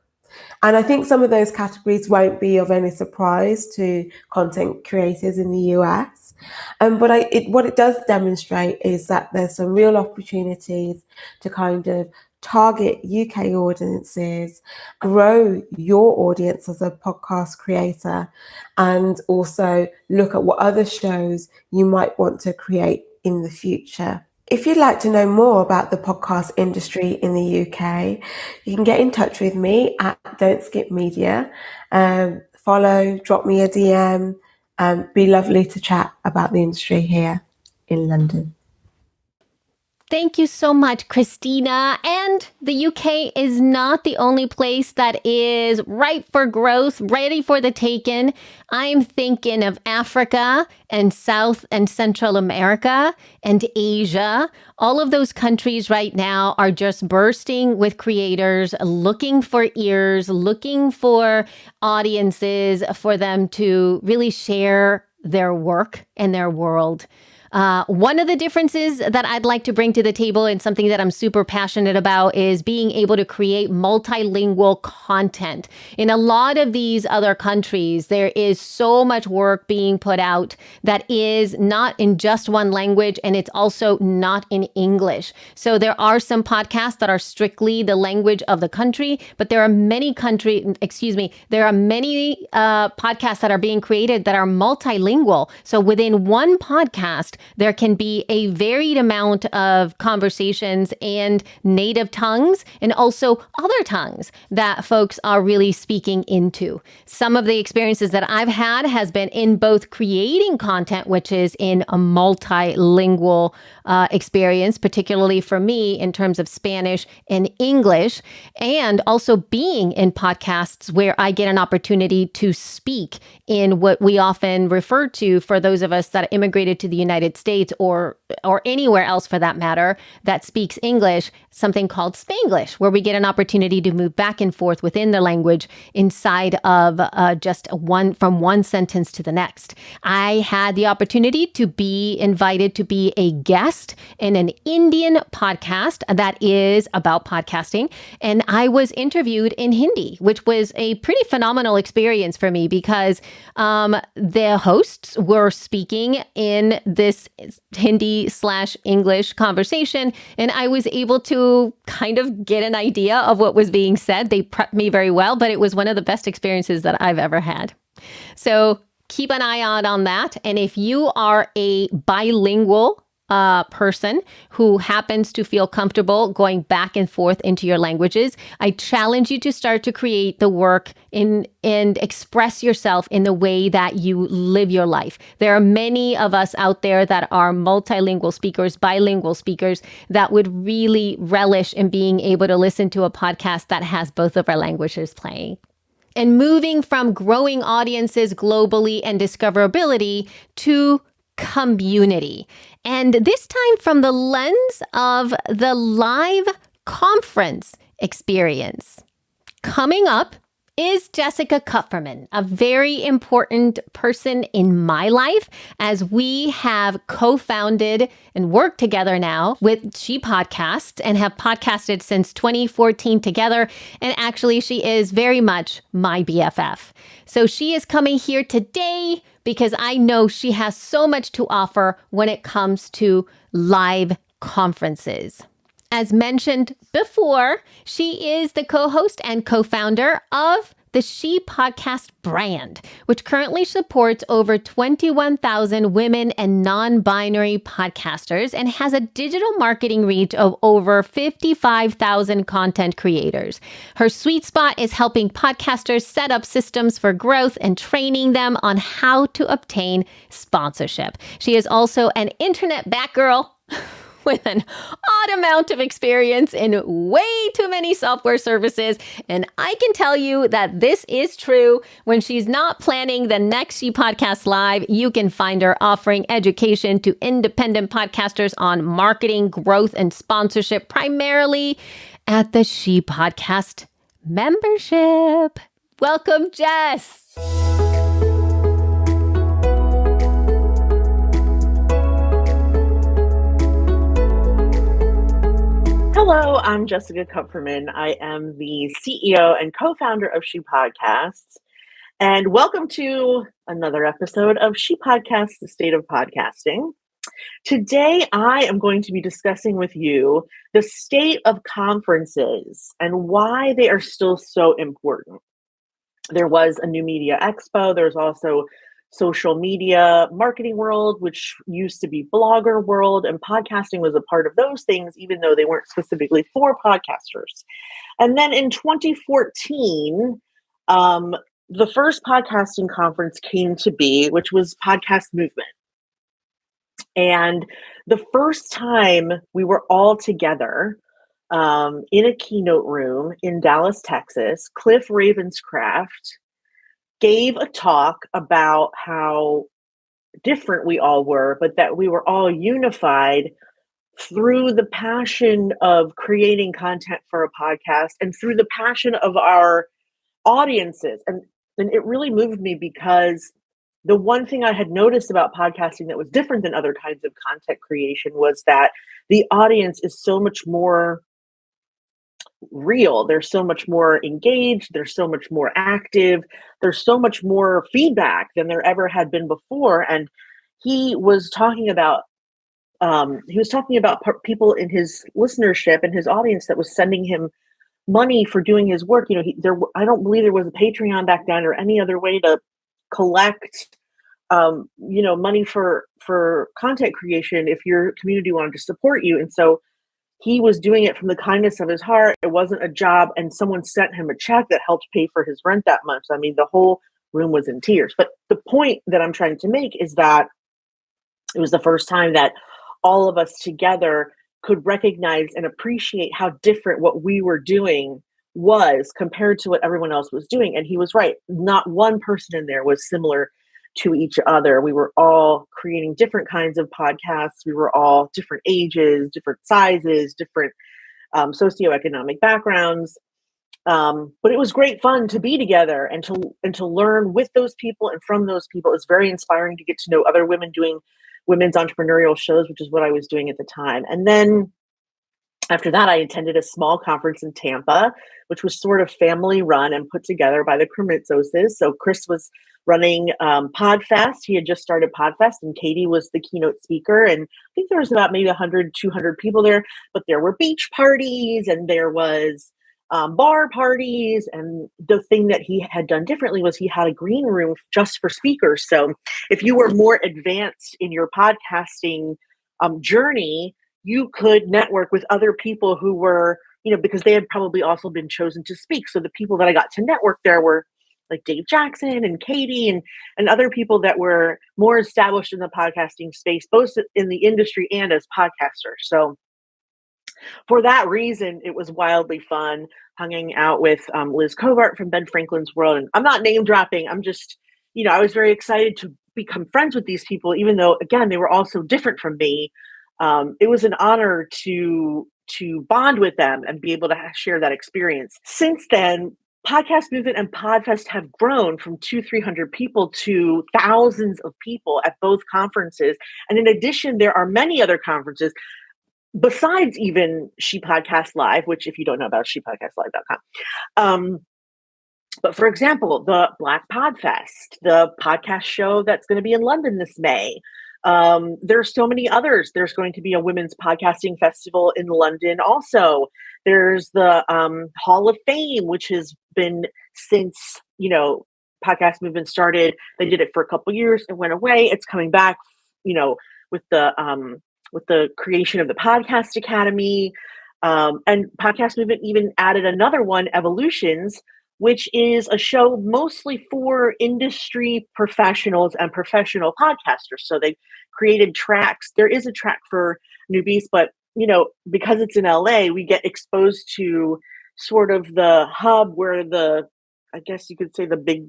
And I think some of those categories won't be of any surprise to content creators in the US. But what it does demonstrate is that there's some real opportunities to kind of target UK audiences, grow your audience as a podcast creator, and also look at what other shows you might want to create in the future. If you'd like to know more about the podcast industry in the UK, you can get in touch with me at Don't Skip Media. Follow, drop me a DM, be lovely to chat about the industry here in London. Thank you so much, Christina. And the UK is not the only place that is ripe for growth, ready for the taken. I'm thinking of Africa and South and Central America and Asia. All of those countries right now are just bursting with creators, looking for ears, looking for audiences for them to really share their work and their world. One of the differences that I'd like to bring to the table and something that I'm super passionate about is being able to create multilingual content. In a lot of these other countries, there is so much work being put out that is not in just one language, and it's also not in English. So there are some podcasts that are strictly the language of the country, but there are many podcasts that are being created that are multilingual. So within one podcast, there can be a varied amount of conversations and native tongues and also other tongues that folks are really speaking into. Some of the experiences that I've had has been in both creating content, which is in a multilingual experience, particularly for me in terms of Spanish and English, and also being in podcasts where I get an opportunity to speak in what we often refer to, for those of us that immigrated to the United States or anywhere else for that matter that speaks English, something called Spanglish, where we get an opportunity to move back and forth within the language inside of from one sentence to the next. I had the opportunity to be invited to be a guest in an Indian podcast that is about podcasting, and I was interviewed in Hindi, which was a pretty phenomenal experience for me because the hosts were speaking in this Hindi/English conversation, and I was able to kind of get an idea of what was being said. They prepped me very well, but it was one of the best experiences that I've ever had. So keep an eye out on that. And if you are a bilingual person who happens to feel comfortable going back and forth into your languages, I challenge you to start to create the work and express yourself in the way that you live your life. There are many of us out there that are multilingual speakers, bilingual speakers, that would really relish in being able to listen to a podcast that has both of our languages playing. And moving from growing audiences globally and discoverability to community. And this time from the lens of the live conference experience. Coming up is Jessica Kupferman, a very important person in my life, as we have co-founded and worked together now with She Podcasts and have podcasted since 2014 together. And actually, she is very much my BFF. So she is coming here today because I know she has so much to offer when it comes to live conferences. As mentioned before, she is the co-host and co-founder of the She Podcast brand, which currently supports over 21,000 women and non-binary podcasters and has a digital marketing reach of over 55,000 content creators. Her sweet spot is helping podcasters set up systems for growth and training them on how to obtain sponsorship. She is also an internet Batgirl with an odd amount of experience in way too many software services. And I can tell you that this is true. When she's not planning the next She Podcast Live, you can find her offering education to independent podcasters on marketing, growth, and sponsorship, primarily at the She Podcast membership. Welcome, Jess. Hello, I'm Jessica Kupferman. I am the CEO and co-founder of She Podcasts. And welcome to another episode of She Podcasts, the State of Podcasting. Today, I am going to be discussing with you the state of conferences and why they are still so important. There was a New Media Expo. There's also social media marketing world, which used to be blogger world, and podcasting was a part of those things, even though they weren't specifically for podcasters. And then in 2014, the first podcasting conference came to be, which was Podcast Movement. And the first time we were all together in a keynote room in Dallas, Texas, Cliff Ravenscraft gave a talk about how different we all were, but that we were all unified through the passion of creating content for a podcast and through the passion of our audiences. And it really moved me because the one thing I had noticed about podcasting that was different than other kinds of content creation was that the audience is so much more real. They're so much more engaged. They're so much more active. There's so much more feedback than there ever had been before. And he was talking about people in his listenership and his audience that was sending him money for doing his work. You know, I don't believe there was a Patreon back then or any other way to collect money for content creation if your community wanted to support you. And so he was doing it from the kindness of his heart. It wasn't a job, and someone sent him a check that helped pay for his rent that month. I mean, the whole room was in tears. But the point that I'm trying to make is that it was the first time that all of us together could recognize and appreciate how different what we were doing was compared to what everyone else was doing. And he was right. Not one person in there was similar to each other. We were all creating different kinds of podcasts. We were all different ages, different sizes, different socioeconomic backgrounds. But it was great fun to be together and to learn with those people and from those people. It's very inspiring to get to know other women doing women's entrepreneurial shows, which is what I was doing at the time. And then after that, I attended a small conference in Tampa, which was sort of family run and put together by the Kremitzoses. So Chris was running PodFest. He had just started PodFest, and Katie was the keynote speaker. And I think there was about maybe 100, 200 people there, but there were beach parties and there was bar parties. And the thing that he had done differently was he had a green room just for speakers. So if you were more advanced in your podcasting journey, you could network with other people who were, because they had probably also been chosen to speak. So the people that I got to network there were like Dave Jackson and Katie and other people that were more established in the podcasting space, both in the industry and as podcasters. So for that reason, it was wildly fun hanging out with Liz Covart from Ben Franklin's World. And I'm not name dropping. I'm just, I was very excited to become friends with these people, even though, again, they were all so different from me. It was an honor to bond with them and be able to share that experience. Since then, Podcast Movement and PodFest have grown from 200-300 people to thousands of people at both conferences. And in addition, there are many other conferences besides even She Podcast Live, which if you don't know about, shepodcastlive.com. But for example, the Black Podfest, the podcast show that's going to be in London this May. There's so many others. There's going to be a women's podcasting festival in London also. There's the Hall of Fame, which has been since, Podcast Movement started. They did it for a couple years. It went away. It's coming back, with the creation of the Podcast Academy. And Podcast Movement even added another one, Evolutions, which is a show mostly for industry professionals and professional podcasters. So they created tracks. There is a track for newbies, but because it's in LA, we get exposed to sort of the hub where I guess you could say the big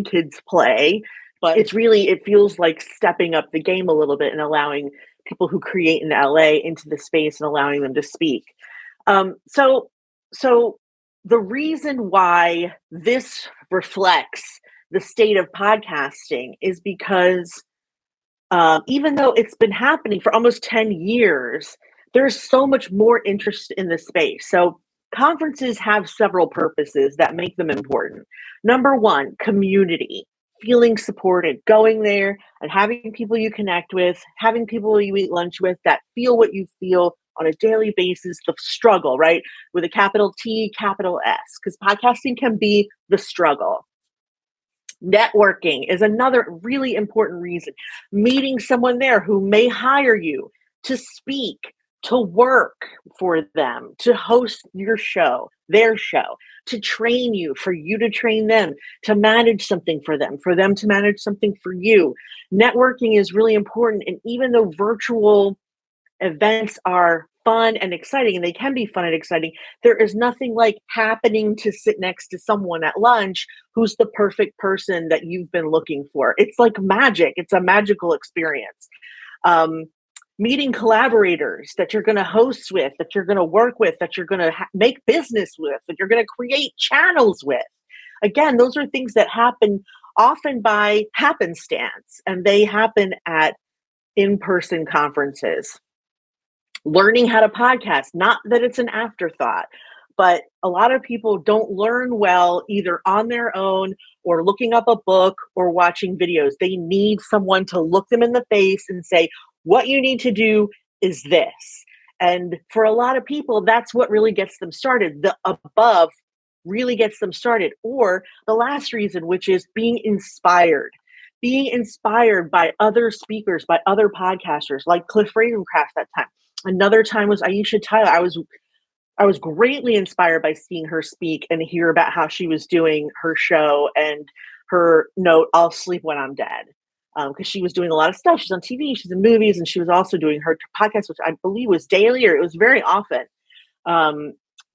kids play. But it feels like stepping up the game a little bit and allowing people who create in LA into the space and allowing them to speak. So the reason why this reflects the state of podcasting is because even though it's been happening for almost 10 years, there's so much more interest in the space. So conferences have several purposes that make them important. Number one, community, feeling supported, going there and having people you connect with, having people you eat lunch with that feel what you feel on a daily basis, the struggle, right? With a capital T, capital S, because podcasting can be the struggle. Networking is another really important reason. Meeting someone there who may hire you to speak, to work for them, to host your show, their show, to train you, for you to train them, to manage something for them to manage something for you. Networking is really important. And even though virtual events are fun and exciting, and they can be fun and exciting, there is nothing like happening to sit next to someone at lunch who's the perfect person that you've been looking for. It's like magic. It's a magical experience. Meeting collaborators that you're going to host with, that you're going to work with, that you're going to make business with, that you're going to create channels with. Again, those are things that happen often by happenstance, and they happen at in-person conferences. Learning how to podcast, not that it's an afterthought, but a lot of people don't learn well either on their own or looking up a book or watching videos. They need someone to look them in the face and say, what you need to do is this. And for a lot of people, that's what really gets them started. The above really gets them started. Or the last reason, which is being inspired by other speakers, by other podcasters, like Cliff Ravencraft that time. Another time was Aisha Tyler. I was greatly inspired by seeing her speak and hear about how she was doing her show and her note, I'll sleep when I'm dead. Because she was doing a lot of stuff. She's on TV, she's in movies, and she was also doing her podcast, which I believe was daily, or it was very often.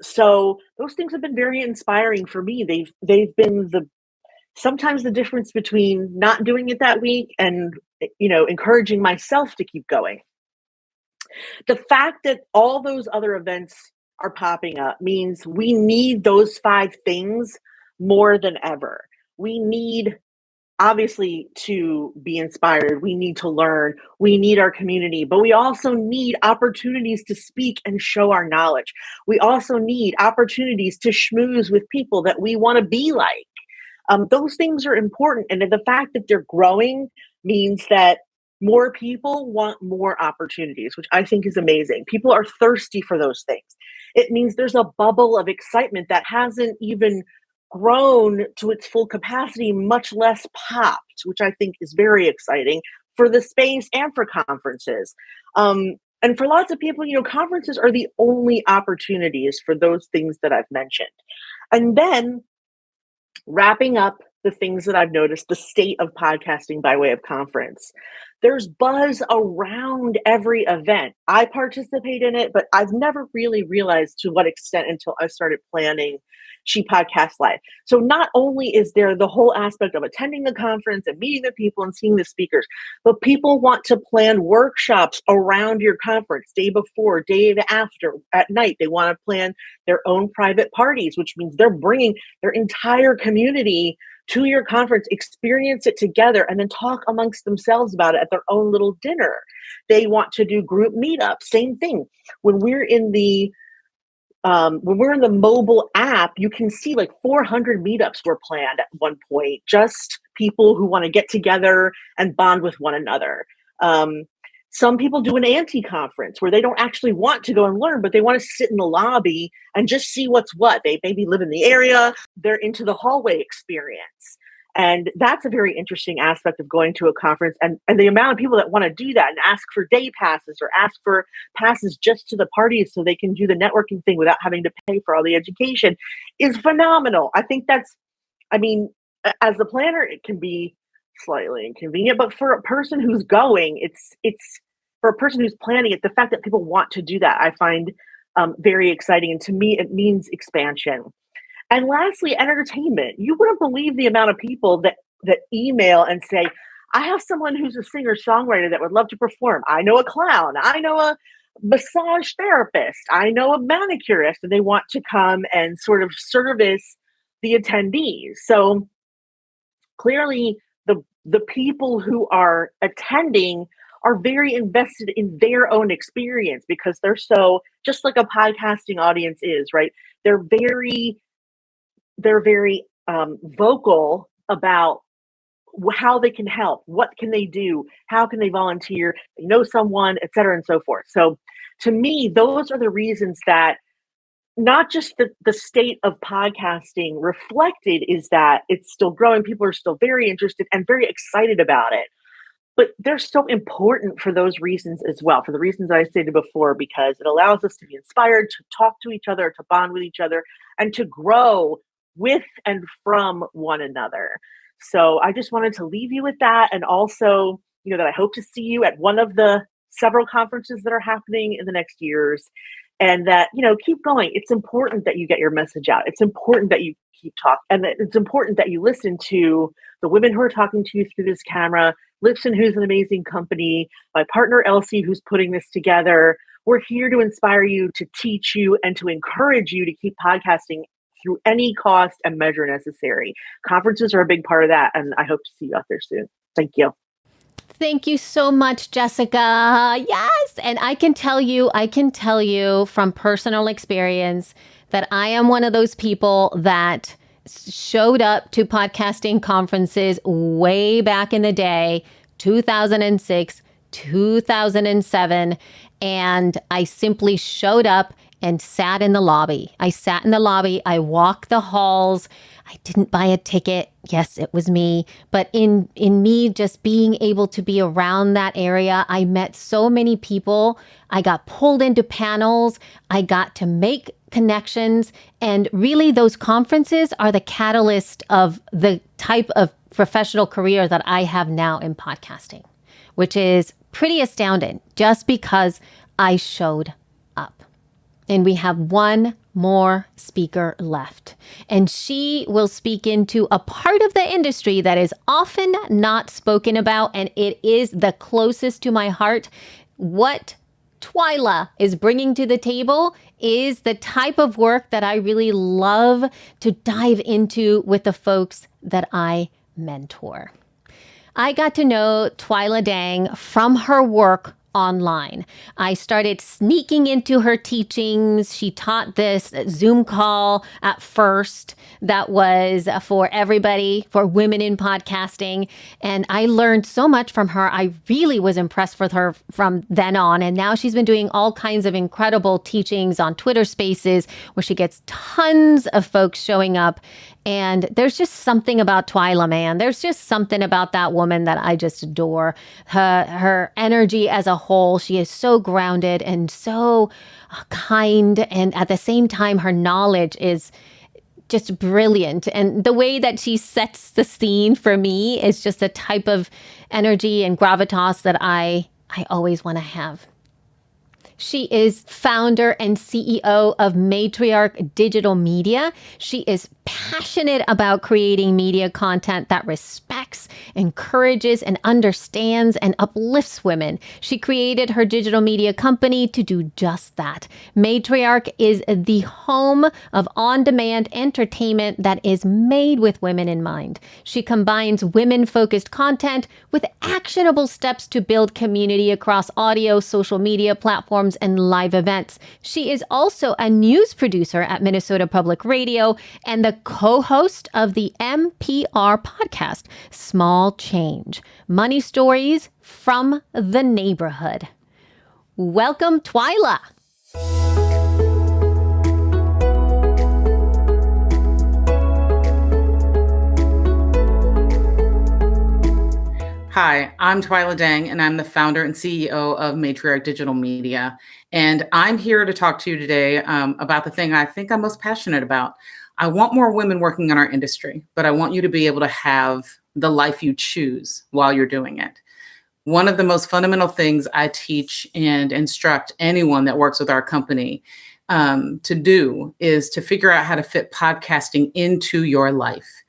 So those things have been very inspiring for me. They've been sometimes the difference between not doing it that week and, encouraging myself to keep going. The fact that all those other events are popping up means we need those 5 things more than ever. We need, obviously, to be inspired. We need to learn. We need our community, but we also need opportunities to speak and show our knowledge. We also need opportunities to schmooze with people that we want to be like. Those things are important. And the fact that they're growing means that more people want more opportunities, which I think is amazing. People are thirsty for those things. It means there's a bubble of excitement that hasn't even grown to its full capacity, much less popped, which I think is very exciting for the space and for conferences. And for lots of people, conferences are the only opportunities for those things that I've mentioned. And then wrapping up the things that I've noticed, the state of podcasting by way of conference. There's buzz around every event. I participate in it, but I've never really realized to what extent until I started planning She Podcast Live. So not only is there the whole aspect of attending the conference and meeting the people and seeing the speakers, but people want to plan workshops around your conference, day before, day after, at night. They want to plan their own private parties, which means they're bringing their entire community to your conference, experience it together, and then talk amongst themselves about it at their own little dinner. They want to do group meetups, same thing. When we're in the mobile app, you can see like 400 meetups were planned at one point, just people who want to get together and bond with one another. Some people do an anti-conference where they don't actually want to go and learn, but they want to sit in the lobby and just see what's what. They maybe live in the area. They're into the hallway experience. And that's a very interesting aspect of going to a conference. And the amount of people that want to do that and ask for day passes or ask for passes just to the parties so they can do the networking thing without having to pay for all the education is phenomenal. I think as a planner, it can be slightly inconvenient, but for a person who's going, it's for a person who's planning it, the fact that people want to do that, I find very exciting. And to me, it means expansion. And lastly, entertainment. You wouldn't believe the amount of people that email and say, I have someone who's a singer-songwriter that would love to perform. I know a clown. I know a massage therapist. I know a manicurist, and they want to come and sort of service the attendees. So clearly, the people who are attending are very invested in their own experience because they're so, just like a podcasting audience is, right? They're very vocal about how they can help, what can they do, how can they volunteer, they know someone, et cetera, and so forth. So to me, those are the reasons that not just the state of podcasting reflected is that it's still growing. People are still very interested and very excited about it. But they're so important for those reasons as well, for the reasons I stated before, because it allows us to be inspired, to talk to each other, to bond with each other, and to grow with and from one another. So I just wanted to leave you with that. And also, that I hope to see you at one of the several conferences that are happening in the next years. And that, keep going. It's important that you get your message out. It's important that you keep talking. And that it's important that you listen to the women who are talking to you through this camera, Libsyn, who's an amazing company, my partner, Elsie, who's putting this together. We're here to inspire you, to teach you, and to encourage you to keep podcasting through any cost and measure necessary. Conferences are a big part of that, and I hope to see you out there soon. Thank you. Thank you so much, Jessica. Yes. And I can tell you from personal experience that I am one of those people that showed up to podcasting conferences way back in the day, 2006, 2007, and I simply showed up and sat in the lobby. I walked the halls. I didn't buy a ticket. Yes, it was me. But in me just being able to be around that area, I met so many people. I got pulled into panels. I got to make connections. And really, those conferences are the catalyst of the type of professional career that I have now in podcasting, which is pretty astounding just because I showed up. And we have one more speaker left. And she will speak into a part of the industry that is often not spoken about, and it is the closest to my heart. What Twila is bringing to the table is the type of work that I really love to dive into with the folks that I mentor. I got to know Twila Dang from her work online. I started sneaking into her teachings. She taught this Zoom call at first that was for everybody, for women in podcasting. And I learned so much from her. I really was impressed with her from then on. And now she's been doing all kinds of incredible teachings on Twitter Spaces where she gets tons of folks showing up. And there's just something about Twila, man. There's just something about that woman that I just adore. Her energy as a whole, she is so grounded and so kind. And at the same time, her knowledge is just brilliant. And the way that she sets the scene for me is just a type of energy and gravitas that I always want to have. She is founder and CEO of Matriarch Digital Media. She is passionate about creating media content that respects, encourages, and understands and uplifts women. She created her digital media company to do just that. Matriarch is the home of on-demand entertainment that is made with women in mind. She combines women-focused content with actionable steps to build community across audio, social media platforms, and live events. She is also a news producer at Minnesota Public Radio and the co-host of the NPR podcast, Small Change, Money Stories from the Neighborhood. Welcome, Twila. Hi, I'm Twila Dang, and I'm the founder and CEO of Matriarch Digital Media. And I'm here to talk to you today about the thing I think I'm most passionate about. I want more women working in our industry, but I want you to be able to have the life you choose while you're doing it. One of the most fundamental things I teach and instruct anyone that works with our company to do is to figure out how to fit podcasting into your life.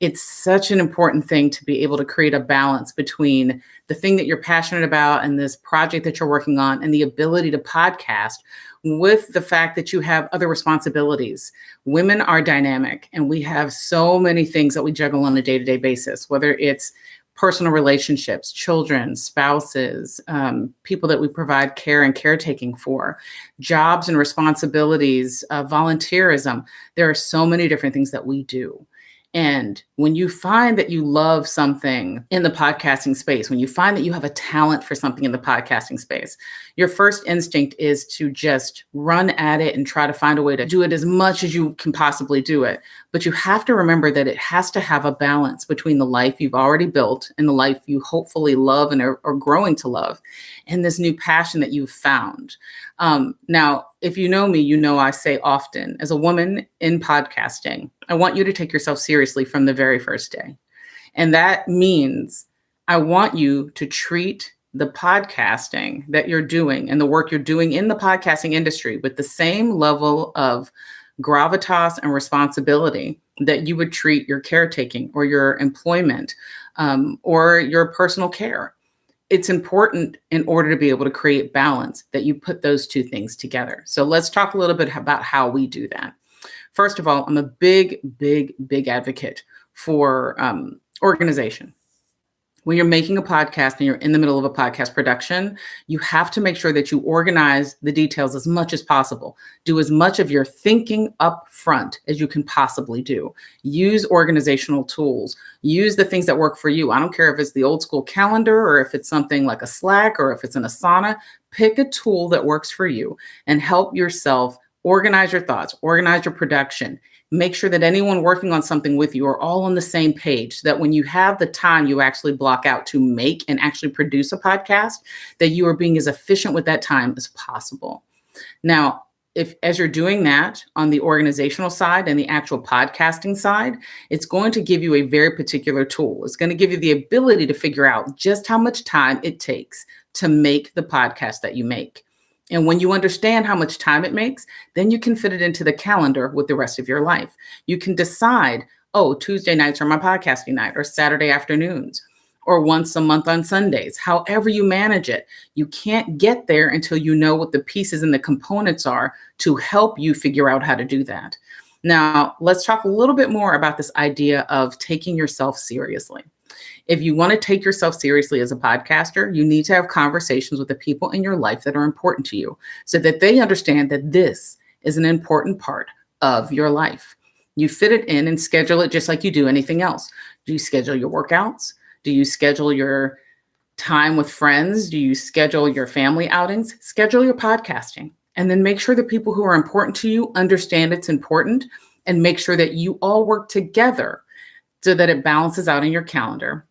It's such an important thing to be able to create a balance between the thing that you're passionate about and this project that you're working on and the ability to podcast with the fact that you have other responsibilities. Women are dynamic and we have so many things that we juggle on a day-to-day basis, whether it's personal relationships, children, spouses, people that we provide care and caretaking for, jobs and responsibilities, volunteerism. There are so many different things that we do. And when you find that you love something in the podcasting space, when you find that you have a talent for something in the podcasting space, your first instinct is to just run at it and try to find a way to do it as much as you can possibly do it. But you have to remember that it has to have a balance between the life you've already built and the life you hopefully love and are growing to love, and this new passion that you've found. Now, if you know me, you know I say often, as a woman in podcasting, I want you to take yourself seriously from the very first day. And that means I want you to treat the podcasting that you're doing and the work you're doing in the podcasting industry with the same level of gravitas and responsibility that you would treat your caretaking or your employment or your personal care. It's important in order to be able to create balance that you put those two things together. So let's talk a little bit about how we do that. First of all, I'm a big advocate for organization. When you're making a podcast and you're in the middle of a podcast production, you have to make sure that you organize the details as much as possible. Do as much of your thinking up front as you can possibly do. Use organizational tools. Use the things that work for you. I don't care if it's the old school calendar or if it's something like a Slack or if it's an Asana. Pick a tool that works for you and help yourself organize your thoughts, organize your production. Make sure that anyone working on something with you are all on the same page, so that when you have the time you actually block out to make and actually produce a podcast, that you are being as efficient with that time as possible. Now, if as you're doing that on the organizational side and the actual podcasting side, it's going to give you a very particular tool. It's going to give you the ability to figure out just how much time it takes to make the podcast that you make. And when you understand how much time it makes, then you can fit it into the calendar with the rest of your life. You can decide, oh, Tuesday nights are my podcasting night, or Saturday afternoons, or once a month on Sundays. However you manage it, you can't get there until you know what the pieces and the components are to help you figure out how to do that. Now, let's talk a little bit more about this idea of taking yourself seriously. If you want to take yourself seriously as a podcaster, you need to have conversations with the people in your life that are important to you so that they understand that this is an important part of your life. You fit it in and schedule it just like you do anything else. Do you schedule your workouts? Do you schedule your time with friends? Do you schedule your family outings? Schedule your podcasting. And then make sure the people who are important to you understand it's important, and make sure that you all work together so that it balances out in your calendar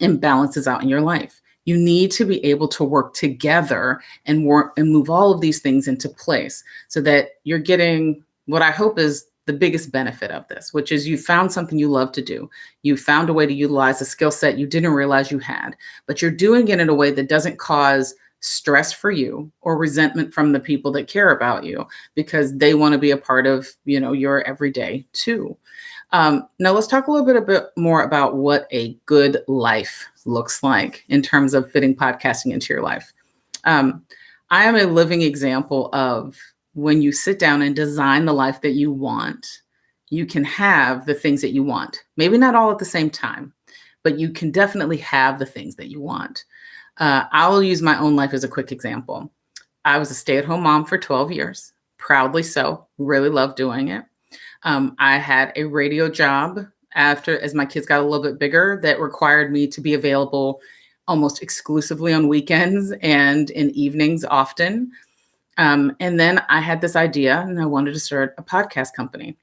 and balances out in your life. You need to be able to work together and work and move all of these things into place so that you're getting what I hope is the biggest benefit of this, which is you found something you love to do. You found a way to utilize a skill set you didn't realize you had, but you're doing it in a way that doesn't cause stress for you or resentment from the people that care about you because they want to be a part of, your everyday too. Now let's talk a little bit more about what a good life looks like in terms of fitting podcasting into your life. I am a living example of when you sit down and design the life that you want, you can have the things that you want. Maybe not all at the same time, but you can definitely have the things that you want. I'll use my own life as a quick example. I was a stay-at-home mom for 12 years, proudly so, really loved doing it. I had a radio job as my kids got a little bit bigger that required me to be available almost exclusively on weekends and in evenings often. And then I had this idea and I wanted to start a podcast company.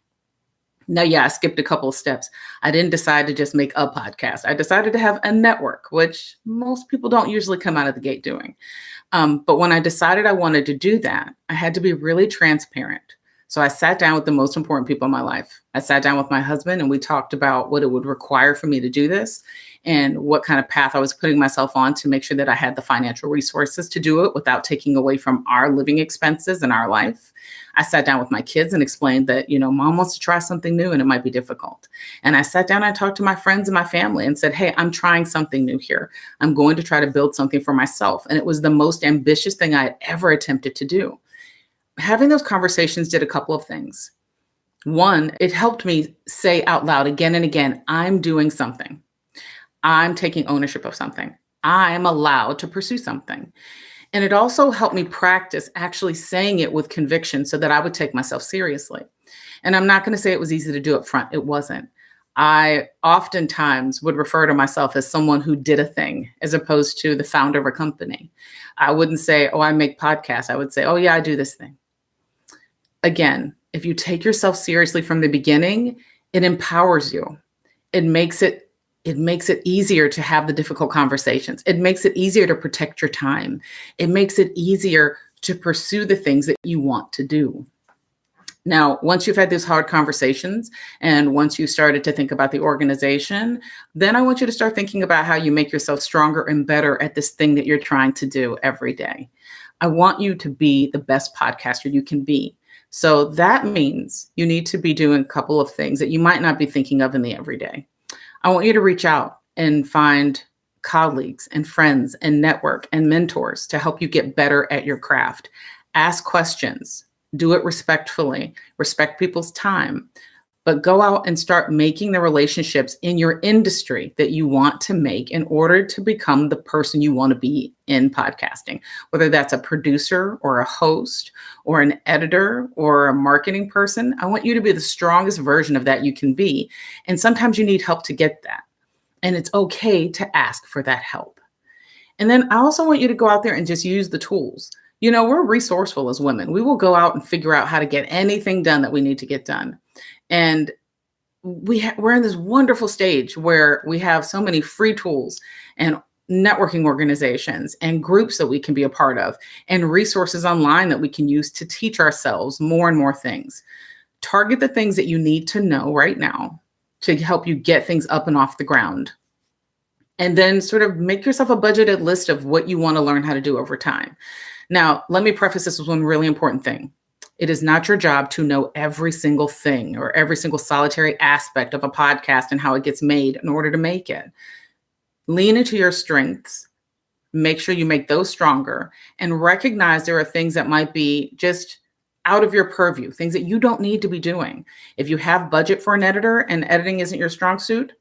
Now, I skipped a couple of steps. I didn't decide to just make a podcast. I decided to have a network, which most people don't usually come out of the gate doing. But when I decided I wanted to do that, I had to be really transparent. So I sat down with the most important people in my life. I sat down with my husband and we talked about what it would require for me to do this and what kind of path I was putting myself on to make sure that I had the financial resources to do it without taking away from our living expenses in our life. I sat down with my kids and explained that, mom wants to try something new and it might be difficult. And I sat down and I talked to my friends and my family and said, hey, I'm trying something new here. I'm going to try to build something for myself. And it was the most ambitious thing I had ever attempted to do. Having those conversations did a couple of things. One, it helped me say out loud again and again, I'm doing something. I'm taking ownership of something. I am allowed to pursue something. And it also helped me practice actually saying it with conviction so that I would take myself seriously. And I'm not going to say it was easy to do up front. It wasn't. I oftentimes would refer to myself as someone who did a thing as opposed to the founder of a company. I wouldn't say, oh, I make podcasts. I would say, oh, yeah, I do this thing. Again, if you take yourself seriously from the beginning, it empowers you. It makes it easier to have the difficult conversations. It makes it easier to protect your time. It makes it easier to pursue the things that you want to do. Now, once you've had these hard conversations and once you started to think about the organization, then I want you to start thinking about how you make yourself stronger and better at this thing that you're trying to do every day. I want you to be the best podcaster you can be. So that means you need to be doing a couple of things that you might not be thinking of in the everyday. I want you to reach out and find colleagues and friends and network and mentors to help you get better at your craft. Ask questions, do it respectfully, respect people's time, but go out and start making the relationships in your industry that you want to make in order to become the person you want to be in podcasting, whether that's a producer or a host or an editor or a marketing person. I want you to be the strongest version of that you can be. And sometimes you need help to get that. And it's okay to ask for that help. And then I also want you to go out there and just use the tools. You know, we're resourceful as women. We will go out and figure out how to get anything done that we need to get done. And we're in this wonderful stage where we have so many free tools and networking organizations and groups that we can be a part of and resources online that we can use to teach ourselves more and more things. Target the things that you need to know right now to help you get things up and off the ground. And then sort of make yourself a budgeted list of what you want to learn how to do over time. Now, let me preface this with one really important thing. It is not your job to know every single thing or every single solitary aspect of a podcast and how it gets made in order to make it. Lean into your strengths, make sure you make those stronger, and recognize there are things that might be just out of your purview, things that you don't need to be doing. If you have budget for an editor and editing isn't your strong suit,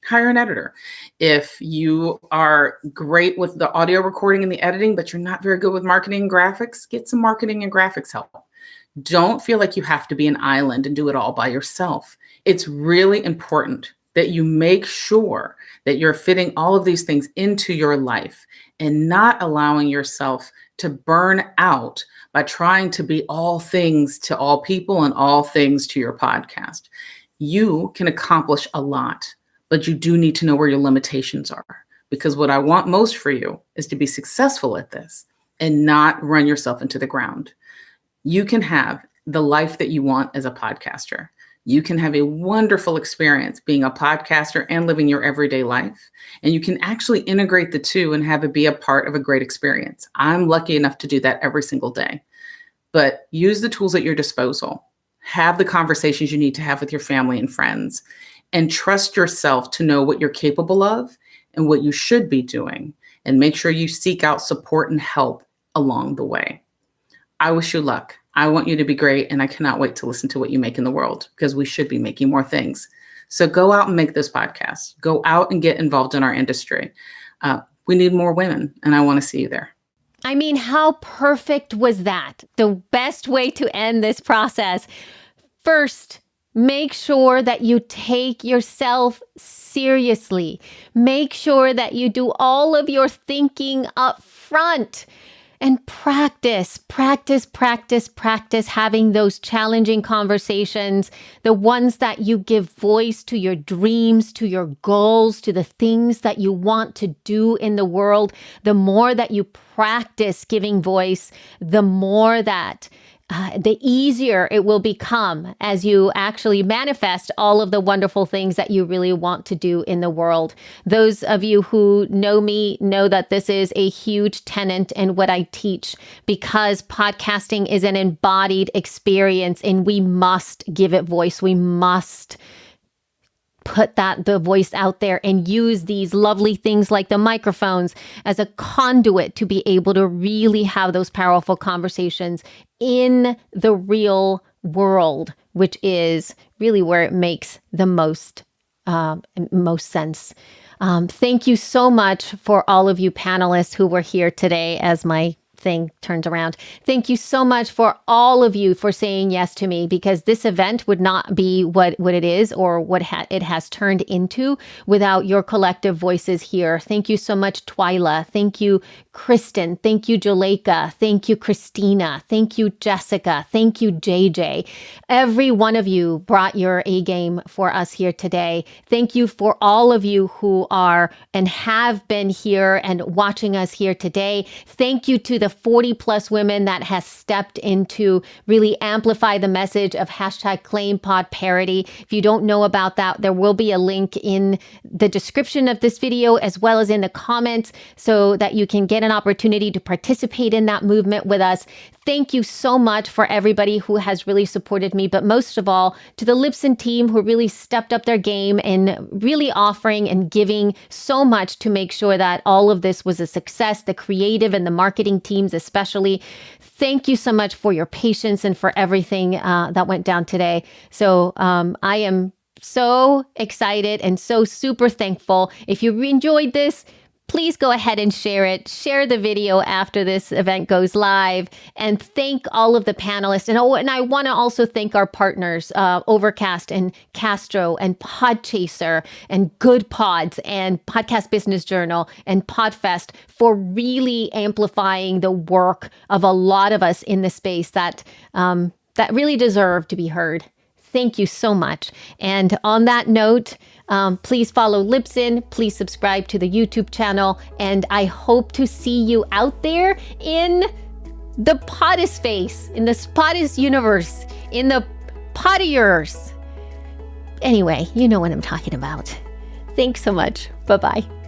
hire an editor. If you are great with the audio recording and the editing, but you're not very good with marketing and graphics, get some marketing and graphics help. Don't feel like you have to be an island and do it all by yourself. It's really important that you make sure that you're fitting all of these things into your life and not allowing yourself to burn out by trying to be all things to all people and all things to your podcast. You can accomplish a lot, but you do need to know where your limitations are, because what I want most for you is to be successful at this and not run yourself into the ground. You can have the life that you want as a podcaster. You can have a wonderful experience being a podcaster and living your everyday life. And you can actually integrate the two and have it be a part of a great experience. I'm lucky enough to do that every single day. But use the tools at your disposal. Have the conversations you need to have with your family and friends. And trust yourself to know what you're capable of and what you should be doing. And make sure you seek out support and help along the way. I wish you luck. I want you to be great, and I cannot wait to listen to what you make in the world, because we should be making more things. So go out and make this podcast. Go out and get involved in our industry. We need more women, and I want to see you there. I mean, how perfect was that? The best way to end this process. First, make sure that you take yourself seriously. Make sure that you do all of your thinking up front. And practice having those challenging conversations, the ones that you give voice to your dreams, to your goals, to the things that you want to do in the world. The more that you practice giving voice, the more that the easier it will become as you actually manifest all of the wonderful things that you really want to do in the world. Those of you who know me know that this is a huge tenet in what I teach, because podcasting is an embodied experience and we must give it voice. We must put the voice out there and use these lovely things like the microphones as a conduit to be able to really have those powerful conversations in the real world, which is really where it makes the most most sense. Thank you so much for all of you panelists who were here today as my thing turns around. Thank you so much for all of you for saying yes to me, because this event would not be what it is or what it has turned into without your collective voices here. Thank you so much, Twila. Thank you, Kristen. Thank you, Juleyka. Thank you, Christina. Thank you, Jessica. Thank you, JJ. Every one of you brought your A game for us here today. Thank you for all of you who are and have been here and watching us here today. Thank you to the 40 plus women that has stepped in to really amplify the message of #ClaimPodParity. If you don't know about that, there will be a link in the description of this video as well as in the comments so that you can get an opportunity to participate in that movement with us. Thank you so much for everybody who has really supported me, but most of all to the Libsyn team who really stepped up their game and really offering and giving so much to make sure that all of this was a success, the creative and the marketing teams especially. Thank you so much for your patience and for everything that went down today. So I am so excited and so super thankful. If you enjoyed this, please go ahead and share it. Share the video after this event goes live, and thank all of the panelists. And I want to also thank our partners, Overcast and Castro and Podchaser and Goodpods and Podcast Business Journal and Podfest for really amplifying the work of a lot of us in the space that really deserve to be heard. Thank you so much. And on that note, please follow Libsyn. Please subscribe to the YouTube channel. And I hope to see you out there in the Podispace, in the Podis universe, in the Podiverse. Anyway, you know what I'm talking about. Thanks so much. Bye-bye.